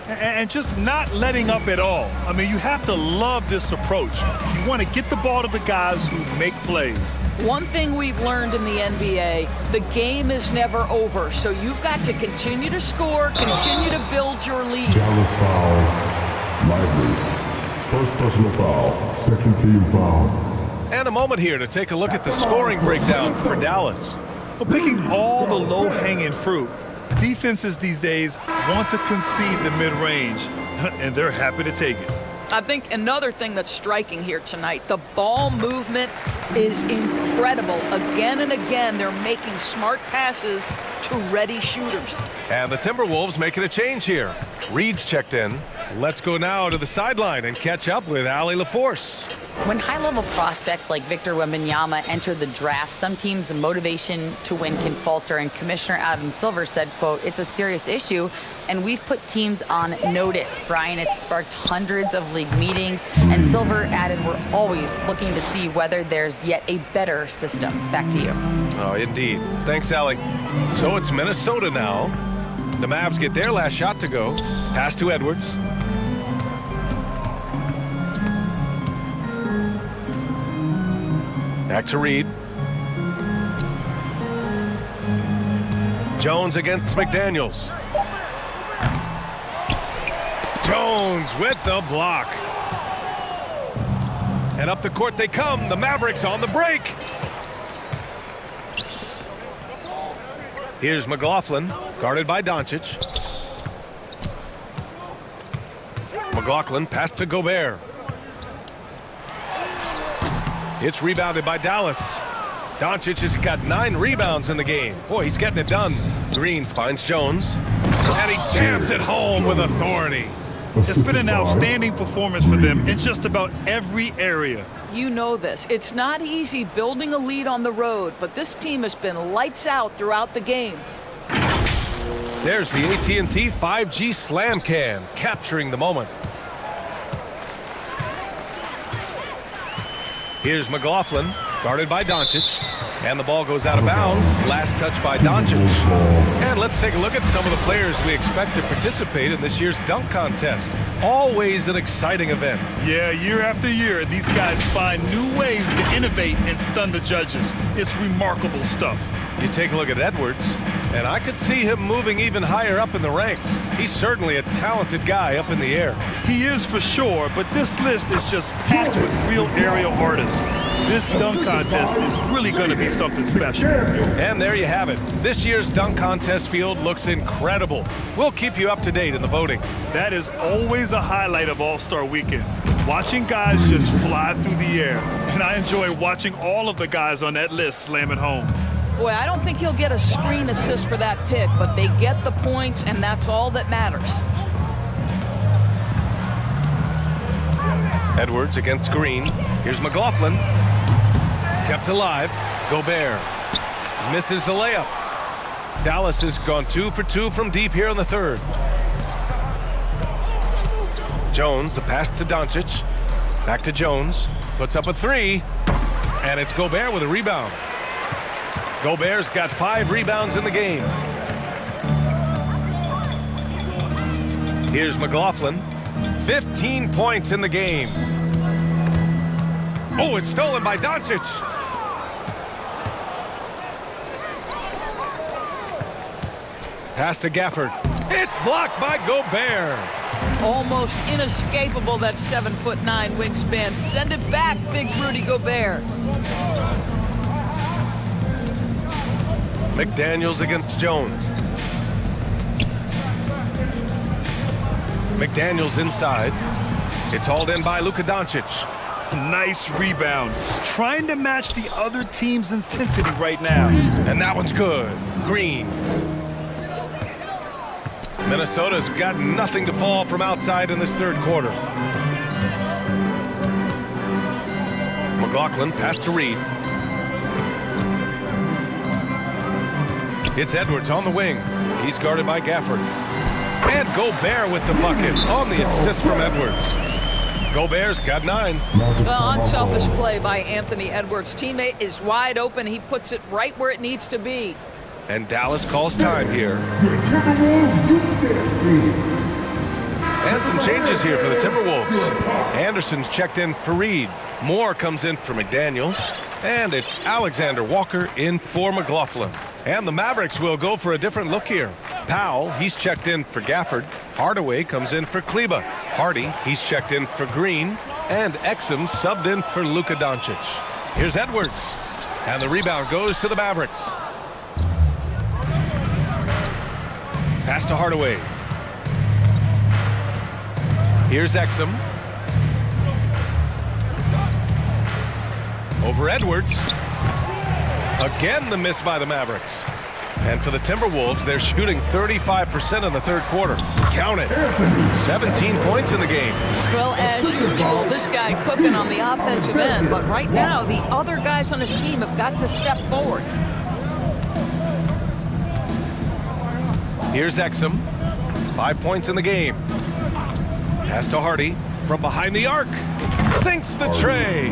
And just not letting up at all. I mean, you have to love this approach. You want to get the ball to the guys who make plays. One thing we've learned in the NBA, the game is never over. So you've got to continue to score, continue to build your lead. Dallas foul, Lively. First personal foul, second team foul. And a moment here to take a look at the scoring breakdown for Dallas. Well, picking all the low-hanging fruit. Defenses these days want to concede the mid-range, and they're happy to take it. I think another thing that's striking here tonight, the ball movement is incredible. Again and again, they're making smart passes to ready shooters. And the Timberwolves making a change here. Reed's checked in. Let's go now to the sideline and catch up with Allie LaForce. When high-level prospects like Victor Wembanyama enter the draft, some teams' motivation to win can falter, and Commissioner Adam Silver said, quote, "It's a serious issue, and we've put teams on notice." Brian, it's sparked hundreds of league meetings, and Silver added, "We're always looking to see whether there's yet a better system." Back to you. Oh, indeed. Thanks, Allie. So it's Minnesota now. The Mavs get their last shot to go. Pass to Edwards. Back to Reed. Jones against McDaniels. Jones with the block. And up the court they come. The Mavericks on the break. Here's McLaughlin, guarded by Doncic. McLaughlin pass to Gobert. It's rebounded by Dallas. Doncic has got 9 rebounds in the game. Boy, he's getting it done. Green finds Jones, and he jams it home with authority. It's been an outstanding performance for them in just about every area. You know this. It's not easy building a lead on the road, but this team has been lights out throughout the game. There's the AT&T 5G Slam Can, capturing the moment. Here's McLaughlin, guarded by Doncic, and the ball goes out of bounds. Last touch by Doncic. And let's take a look at some of the players we expect to participate in this year's dunk contest. Always an exciting event. Yeah, year after year, these guys find new ways to innovate and stun the judges. It's remarkable stuff. You take a look at Edwards, and I could see him moving even higher up in the ranks. He's certainly a talented guy up in the air. He is for sure, but this list is just packed with real aerial artists. This dunk contest is really going to be something special. And there you have it. This year's dunk contest field looks incredible. We'll keep you up to date in the voting. That is always a highlight of All-Star Weekend. Watching guys just fly through the air. And I enjoy watching all of the guys on that list slam it home. Boy, I don't think he'll get a screen assist for that pick, but they get the points, and that's all that matters. Edwards against Green. Here's McLaughlin. Kept alive. Gobert misses the layup. Dallas has gone 2 for 2 from deep here in the third. Jones, the pass to Doncic. Back to Jones. Puts up a 3. And it's Gobert with a rebound. Gobert's got 5 rebounds in the game. Here's McLaughlin. 15 points in the game. Oh, it's stolen by Doncic. Pass to Gafford. It's blocked by Gobert. Almost inescapable, that 7'9" wingspan. Send it back, big Rudy Gobert. McDaniels against Jones. McDaniels inside. It's hauled in by Luka Doncic. Nice rebound. Trying to match the other team's intensity right now. And that one's good. Green. Minnesota's got nothing to fall from outside in this third quarter. McLaughlin pass to Reed. It's Edwards on the wing. He's guarded by Gafford. And Gobert with the bucket on the assist from Edwards. Gobert's got 9. Well, unselfish play by Anthony Edwards. Teammate is wide open. He puts it right where it needs to be. And Dallas calls time here. And some changes here for the Timberwolves. Anderson's checked in for Reed. Moore comes in for McDaniels. And it's Alexander Walker in for McLaughlin. And the Mavericks will go for a different look here. Powell, he's checked in for Gafford. Hardaway comes in for Kleba. Hardy, he's checked in for Green. And Exum subbed in for Luka Doncic. Here's Edwards. And the rebound goes to the Mavericks. Pass to Hardaway. Here's Exum. Over Edwards. Again, the miss by the Mavericks. And for the Timberwolves, they're shooting 35% in the third quarter. Count it. 17 points in the game. Well, as usual, this guy cooking on the offensive end. But right now, the other guys on his team have got to step forward. Here's Exum. 5 points in the game. Pass to Hardy from behind the arc. Sinks the tray.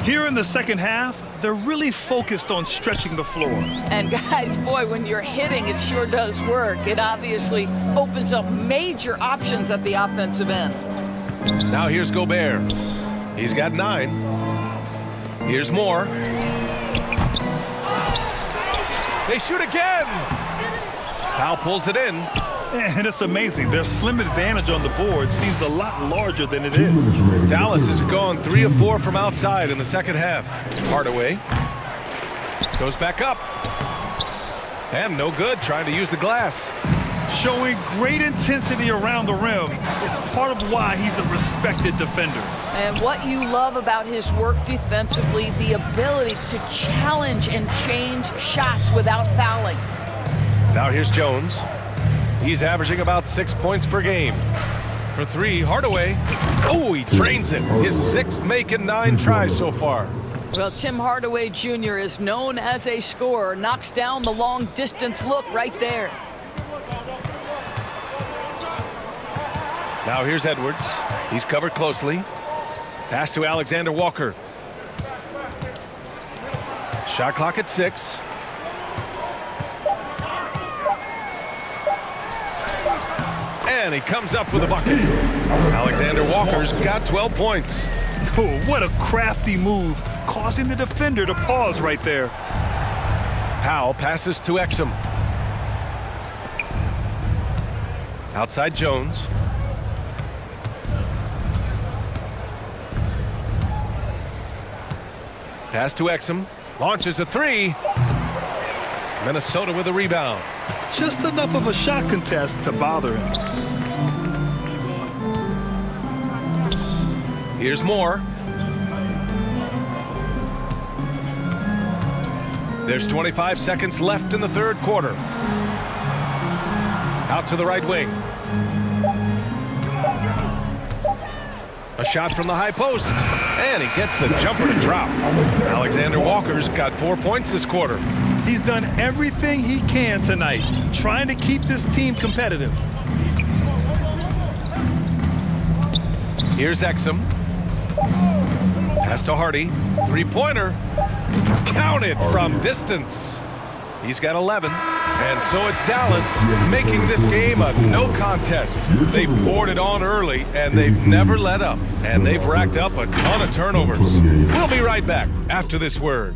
Here in the second half, they're really focused on stretching the floor. And guys, boy, when you're hitting, it sure does work. It obviously opens up major options at the offensive end. Now here's Gobert. He's got 9. Here's Moore. They shoot again. Powell pulls it in. And it's amazing. Their slim advantage on the board seems a lot larger than it is. Dallas has gone 3 of 4 from outside in the second half. Hardaway goes back up. And no good, trying to use the glass. Showing great intensity around the rim. It's part of why he's a respected defender. And what you love about his work defensively, the ability to challenge and change shots without fouling. Now here's Jones. He's averaging about 6 points per game. For 3, Hardaway. Oh, he drains it. His 6th make in 9 tries so far. Well, Tim Hardaway Jr. is known as a scorer. Knocks down the long distance look right there. Now here's Edwards. He's covered closely. Pass to Alexander Walker. Shot clock at 6. And he comes up with a bucket. Alexander Walker's got 12 points. Oh, what a crafty move, causing the defender to pause right there. Powell passes to Exum. Outside Jones. Pass to Exum. Launches a 3. Minnesota with a rebound. Just enough of a shot contest to bother him. Here's Moore. There's 25 seconds left in the third quarter. Out to the right wing. A shot from the high post. And he gets the jumper to drop. Alexander Walker's got 4 points this quarter. He's done everything he can tonight, trying to keep this team competitive. Here's Exum. Pass to Hardy. 3-pointer. Counted from distance. He's got 11. And so it's Dallas making this game a no contest. They poured it on early, and they've never let up. And they've racked up a ton of turnovers. We'll be right back after this word.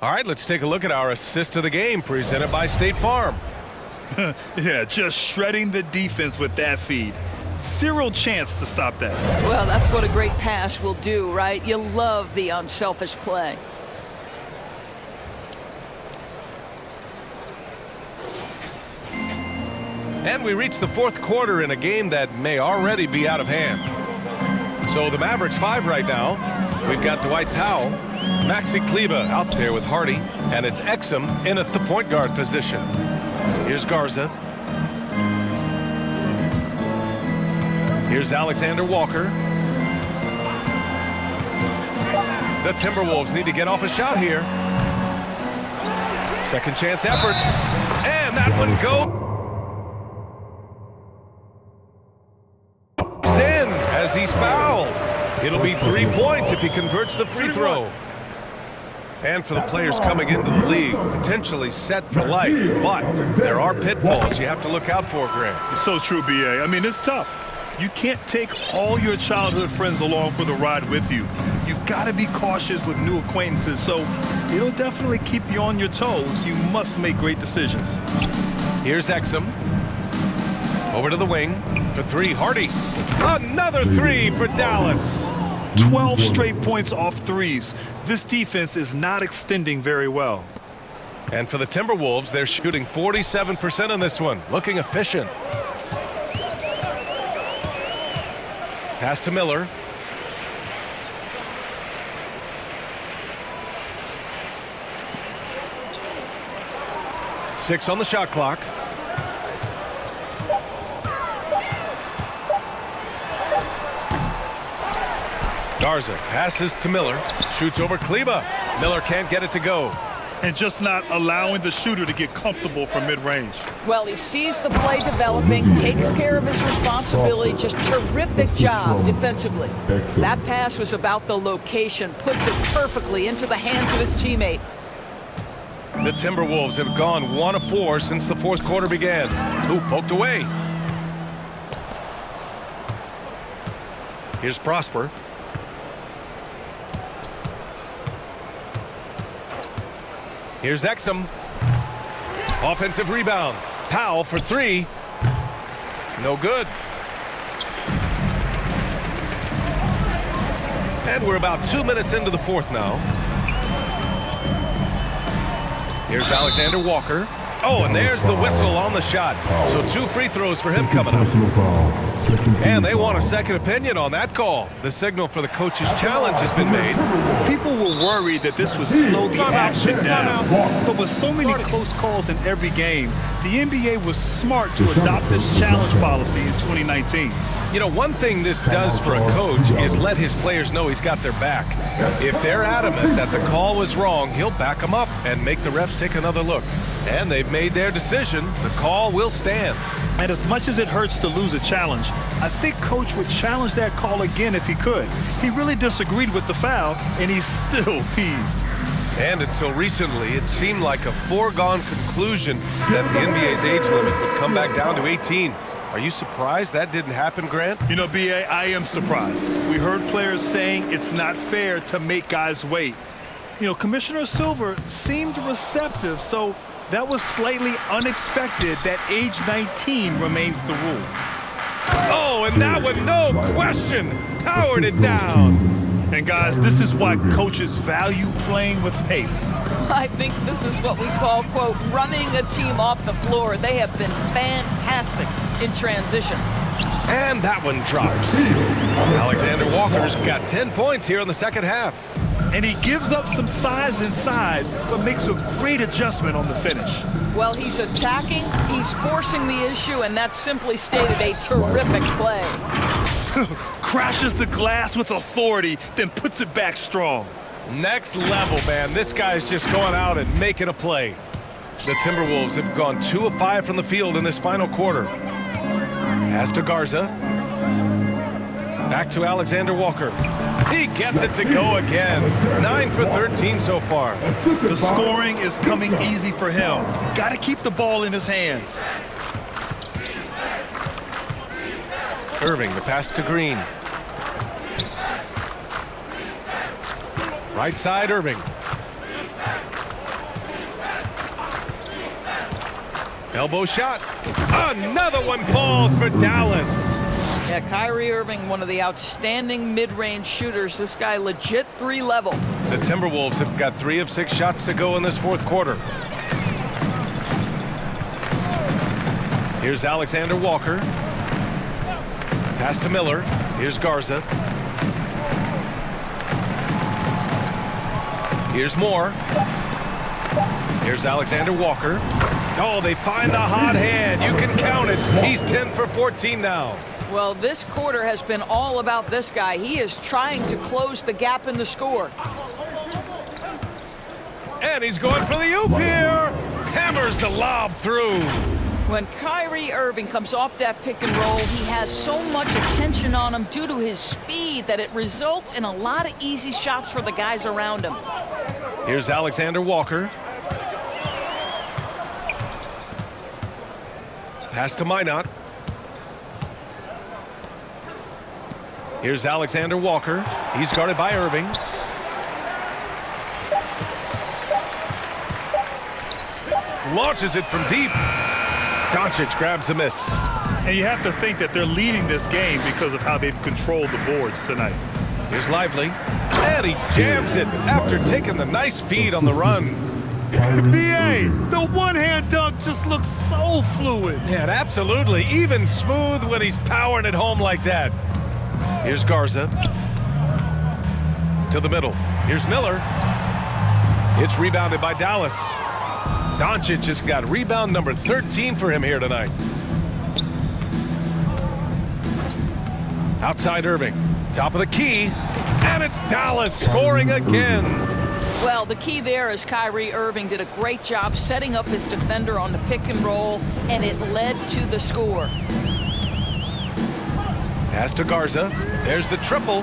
All right, let's take a look at our assist of the game presented by State Farm. Yeah, just shredding the defense with that feed. Zero chance to stop that. Well, that's what a great pass will do, right? You love the unselfish play. And we reach the fourth quarter in a game that may already be out of hand. So the Mavericks 5 right now. We've got Dwight Powell, Maxi Kleber out there with Hardy, and it's Exum in at the point guard position. Here's Garza. Here's Alexander Walker. The Timberwolves need to get off a shot here. Second chance effort. And that one goes in as he's fouled. It'll be 3 points if he converts the free throw. And for the players coming into the league, potentially set for life. But there are pitfalls you have to look out for, Grant. It's so true, B.A. I mean, it's tough. You can't take all your childhood friends along for the ride with you. You've got to be cautious with new acquaintances, so it'll definitely keep you on your toes. You must make great decisions. Here's Exum. Over to the wing for 3, Hardy. Another 3 for Dallas. 12 straight points off threes. This defense is not extending very well. And for the Timberwolves, they're shooting 47% on this one. Looking efficient. Pass to Miller. Six on the shot clock. Garza passes to Miller. Shoots over Kleber. Miller can't get it to go. And just not allowing the shooter to get comfortable from mid-range. Well, he sees the play developing, takes care of his responsibility. Just terrific job defensively. That pass was about the location, puts it perfectly into the hands of his teammate. The Timberwolves have gone 1 of 4 since the fourth quarter began. Ooh, poked away. Here's Prosper. Here's Exum. Offensive rebound. Powell for 3. No good. And we're about 2 minutes into the fourth now. Here's Alexander Walker. Oh, and there's the whistle on the shot. So 2 free throws for him coming up. And they want a second opinion on that call. The signal for the coach's challenge has been made. People were worried that this would slow the action down. But with so many close calls in every game, the NBA was smart to adopt this challenge policy in 2019. You know, one thing this does for a coach is let his players know he's got their back. If they're adamant that the call was wrong, he'll back them up and make the refs take another look. And they've made their decision. The call will stand. And as much as it hurts to lose a challenge, I think Coach would challenge that call again if he could. He really disagreed with the foul, and he's still peeved. And until recently, it seemed like a foregone conclusion that the NBA's age limit would come back down to 18. Are you surprised that didn't happen, Grant? You know, B.A., I am surprised. We heard players saying it's not fair to make guys wait. You know, Commissioner Silver seemed receptive, so that was slightly unexpected that age 19 remains the rule. Oh, and that one, no question, powered it down. And guys, this is why coaches value playing with pace. I think this is what we call, quote, running a team off the floor. They have been fantastic in transition. And that one drops. Alexander Walker's got 10 points here in the second half. And he gives up some size inside, but makes a great adjustment on the finish. Well, he's attacking, he's forcing the issue, and that's simply stated a terrific play. Crashes the glass with authority, then puts it back strong. Next level, man. This guy's just going out and making a play. The Timberwolves have gone 2 of 5 from the field in this final quarter. Pass to Garza. Back to Alexander Walker. He gets it to go again. 9 for 13 so far. The scoring is coming easy for him. Got to keep the ball in his hands. Irving, the pass to Green. Right side, Irving. Elbow shot. Another one falls for Dallas. Yeah, Kyrie Irving, one of the outstanding mid-range shooters. This guy legit 3 level. The Timberwolves have got 3 of 6 shots to go in this fourth quarter. Here's Alexander Walker. Pass to Miller. Here's Garza. Here's Moore. Here's Alexander Walker. Oh, they find the hot hand. You can count it. He's 10 for 14 now. Well, this quarter has been all about this guy. He is trying to close the gap in the score. And he's going for the oop here. Hammers the lob through. When Kyrie Irving comes off that pick and roll, he has so much attention on him due to his speed that it results in a lot of easy shots for the guys around him. Here's Alexander Walker. Pass to Minot. Here's Alexander Walker. He's guarded by Irving. Launches it from deep. Doncic grabs the miss. And you have to think that they're leading this game because of how they've controlled the boards tonight. Here's Lively. And he jams it after taking the nice feed on the run. B.A., the one-hand dunk just looks so fluid. Yeah, absolutely. Even smooth when he's powering it home like that. Here's Garza. To the middle. Here's Miller. It's rebounded by Dallas. Doncic has got rebound number 13 for him here tonight. Outside Irving. Top of the key. And it's Dallas scoring again. Well, the key there is Kyrie Irving did a great job setting up his defender on the pick and roll, and it led to the score. Pass to Garza. There's the triple.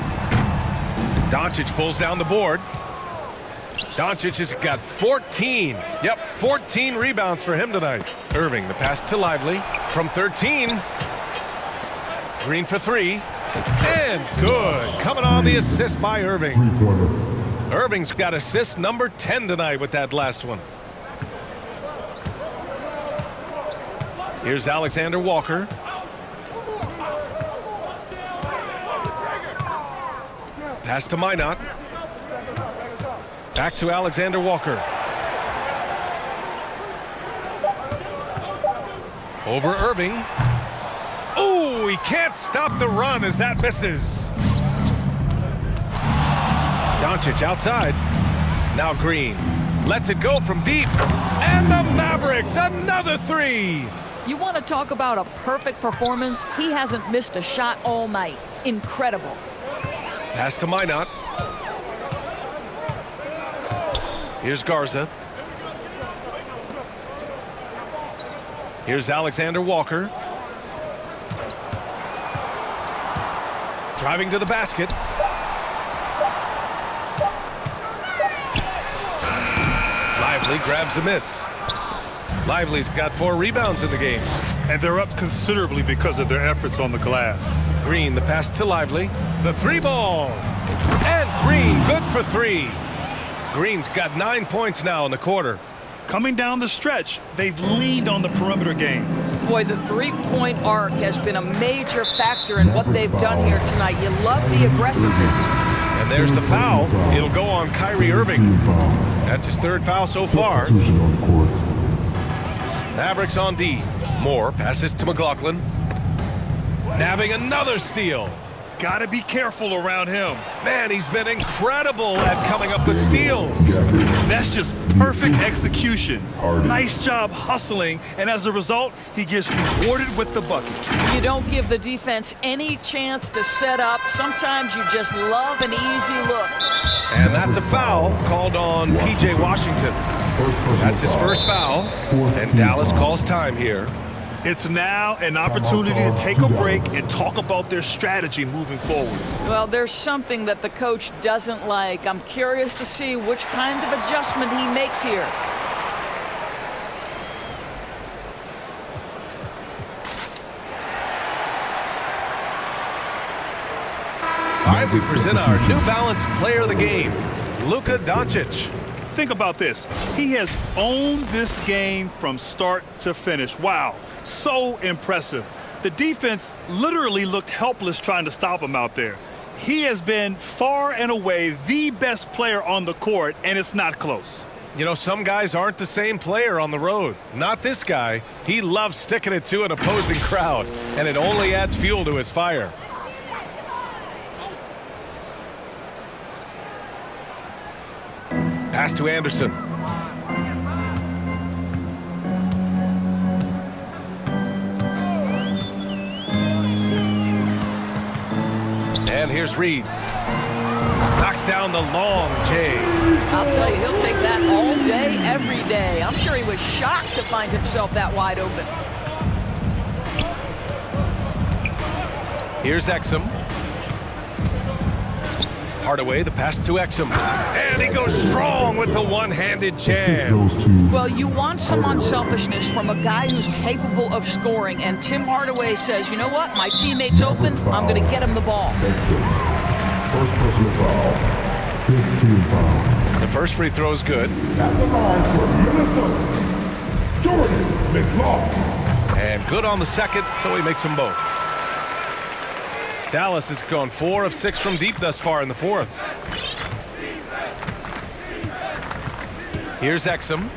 Doncic pulls down the board. Doncic has got 14. Yep, 14 rebounds for him tonight. Irving, the pass to Lively from 13. Green for 3. And good. Coming on the assist by Irving. Irving's got assist number 10 tonight with that last one. Here's Alexander Walker. Pass to Minot. Back to Alexander Walker. Over Irving. Oh, he can't stop the run as that misses. Doncic outside. Now Green. Lets it go from deep. And the Mavericks, another 3. You want to talk about a perfect performance? He hasn't missed a shot all night. Incredible. Pass to Minot. Here's Garza. Here's Alexander Walker. Driving to the basket. Lively grabs a miss. Lively's got 4 rebounds in the game. And they're up considerably because of their efforts on the glass. Green, the pass to Lively. The 3 ball. And Green, good for 3. Green's got 9 points now in the quarter. Coming down the stretch, they've leaned on the perimeter game. Boy, the three-point arc has been a major factor in what they've done here tonight. You love the aggressiveness. And there's the foul. It'll go on Kyrie Irving. That's his 3rd foul so far. Mavericks on D. Moore passes to McLaughlin. Nabbing another steal. Gotta be careful around him. Man, he's been incredible at coming up with steals. That's just perfect execution. Nice job hustling, and as a result, he gets rewarded with the bucket. You don't give the defense any chance to set up. Sometimes you just love an easy look. And that's a foul called on P.J. Washington. That's his 1st foul, and Dallas calls time here. It's now an opportunity to take a break and talk about their strategy moving forward. Well, there's something that the coach doesn't like. I'm curious to see which kind of adjustment he makes here. All right, we present our New Balance Player of the Game, Luka Doncic. Think about this. He has owned this game from start to finish. Wow, so impressive. The defense literally looked helpless trying to stop him out there. He has been far and away the best player on the court, and it's not close. You know, some guys aren't the same player on the road. Not this guy. He loves sticking it to an opposing crowd, and it only adds fuel to his fire. Pass to Anderson. And here's Reed. Knocks down the long J. I'll tell you, he'll take that all day, every day. I'm sure he was shocked to find himself that wide open. Here's Exum. Hardaway, the pass to Exum. And he goes strong with the one-handed jam. Well, you want some unselfishness from a guy who's capable of scoring. And Tim Hardaway says, you know what? My teammate's open. I'm going to get him the ball. First personal foul. 15 foul. The first free throw is good. At the line for Minnesota, Jordan McLaughlin. And good on the second, so he makes them both. Dallas has gone 4 of 6 from deep thus far in the fourth. Here's Exum.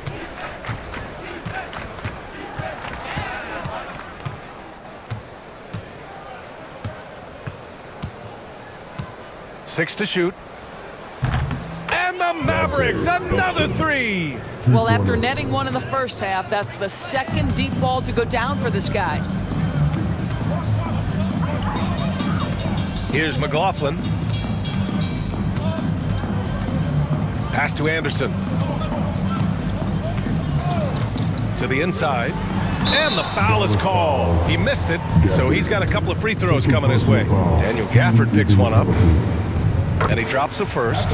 Six to shoot. And the Mavericks, another three. Well, after netting one in the first half, that's the second deep ball to go down for this guy. Here's McLaughlin. Pass to Anderson. To the inside. And the foul is called. He missed it, so he's got a couple of free throws coming his way. Daniel Gafford picks one up. And he drops the first.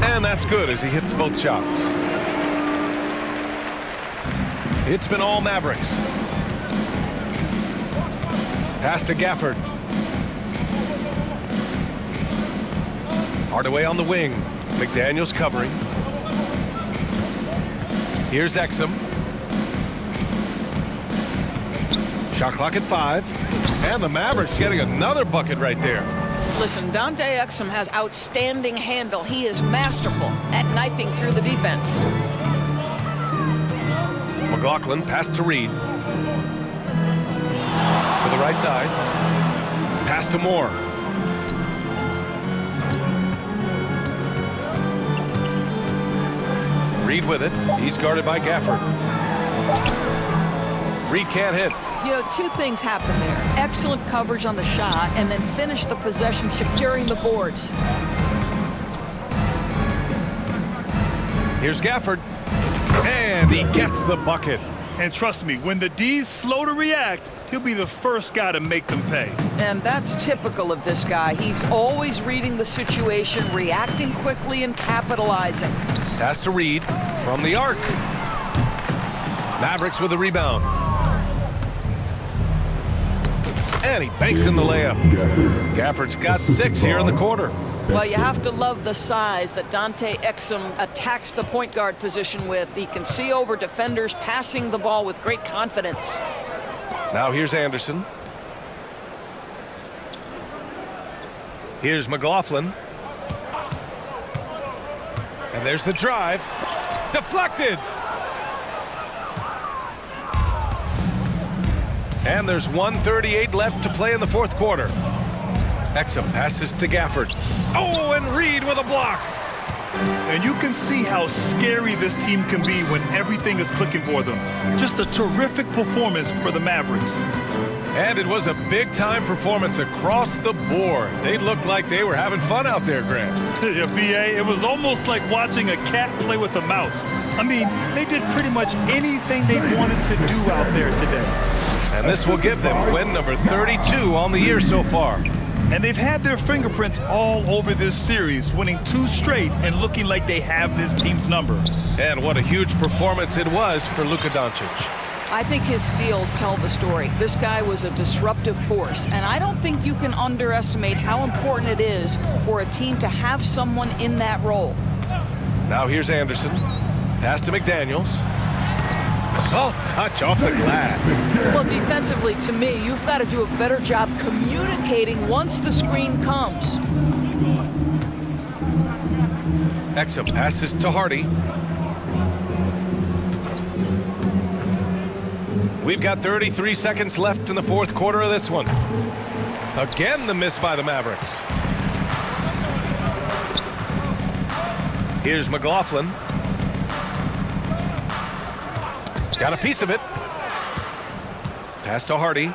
And that's good as he hits both shots. It's been all Mavericks. Pass to Gafford. Hardaway on the wing. McDaniels covering. Here's Exum. Shot clock at 5. And the Mavericks getting another bucket right there. Listen, Dante Exum has outstanding handle. He is masterful at knifing through the defense. McLaughlin pass to Reed. To the right side. Pass to Moore. Reed with it. He's guarded by Gafford. Reed can't hit. You know, two things happen there. Excellent coverage on the shot, and then finish the possession securing the boards. Here's Gafford. And he gets the bucket. And trust me, when the D's slow to react, he'll be the first guy to make them pay. And that's typical of this guy. He's always reading the situation, reacting quickly, and capitalizing. Pass to Reed from the arc. Mavericks with the rebound. And he banks in the layup. Gafford's got 6 here in the quarter. Well, you have to love the size that Dante Exum attacks the point guard position with. He can see over defenders, passing the ball with great confidence. Now here's Anderson. Here's McLaughlin. And there's the drive. Deflected. And there's 1:38 left to play in the fourth quarter. Exum passes to Gafford. Oh, and Reed with a block. And you can see how scary this team can be when everything is clicking for them. Just a terrific performance for the Mavericks. And it was a big-time performance across the board. They looked like they were having fun out there, Grant. Yeah, B.A., it was almost like watching a cat play with a mouse. I mean, they did pretty much anything they wanted to do out there today. And this will give them win number 32 on the year so far. And they've had their fingerprints all over this series, winning 2 straight and looking like they have this team's number. And what a huge performance it was for Luka Doncic. I think his steals tell the story. This guy was a disruptive force, and I don't think you can underestimate how important it is for a team to have someone in that role. Now here's Anderson. Pass to McDaniels. Soft touch off the glass. Well, defensively, to me, you've got to do a better job communicating once the screen comes. Exum passes to Hardy. We've got 33 seconds left in the fourth quarter of this one. Again, the miss by the Mavericks. Here's McLaughlin. Got a piece of it. Pass to Hardy.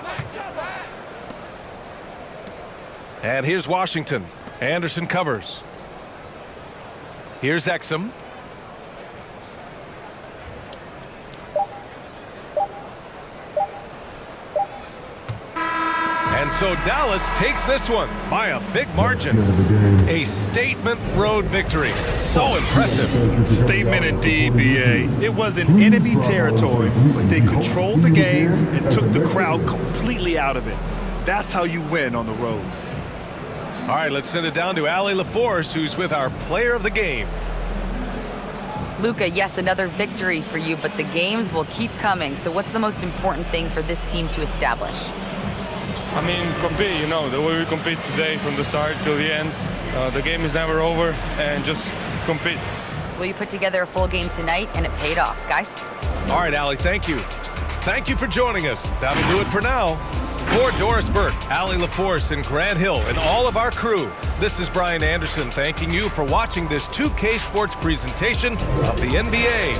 And here's Washington. Anderson covers. Here's Exum. And so Dallas takes this one by a big margin. A statement road victory. So impressive. Statement indeed, BA. It was in enemy territory, but they controlled the game and took the crowd completely out of it. That's how you win on the road. All right, let's send it down to Allie LaForce, who's with our player of the game. Luka, yes, another victory for you, but the games will keep coming. So what's the most important thing for this team to establish? I mean, compete, you know, the way we compete today from the start till the end. The game is never over, and just compete. Well, you put together a full game tonight, and it paid off. Guys? All right, Allie, thank you. Thank you for joining us. That'll do it for now. For Doris Burke, Allie LaForce, and Grant Hill, and all of our crew, this is Brian Anderson thanking you for watching this 2K Sports presentation of the NBA.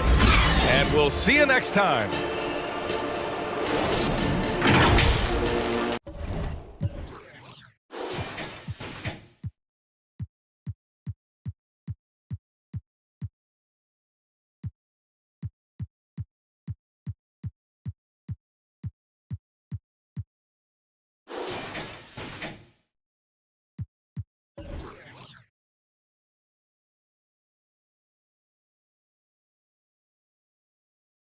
And we'll see you next time.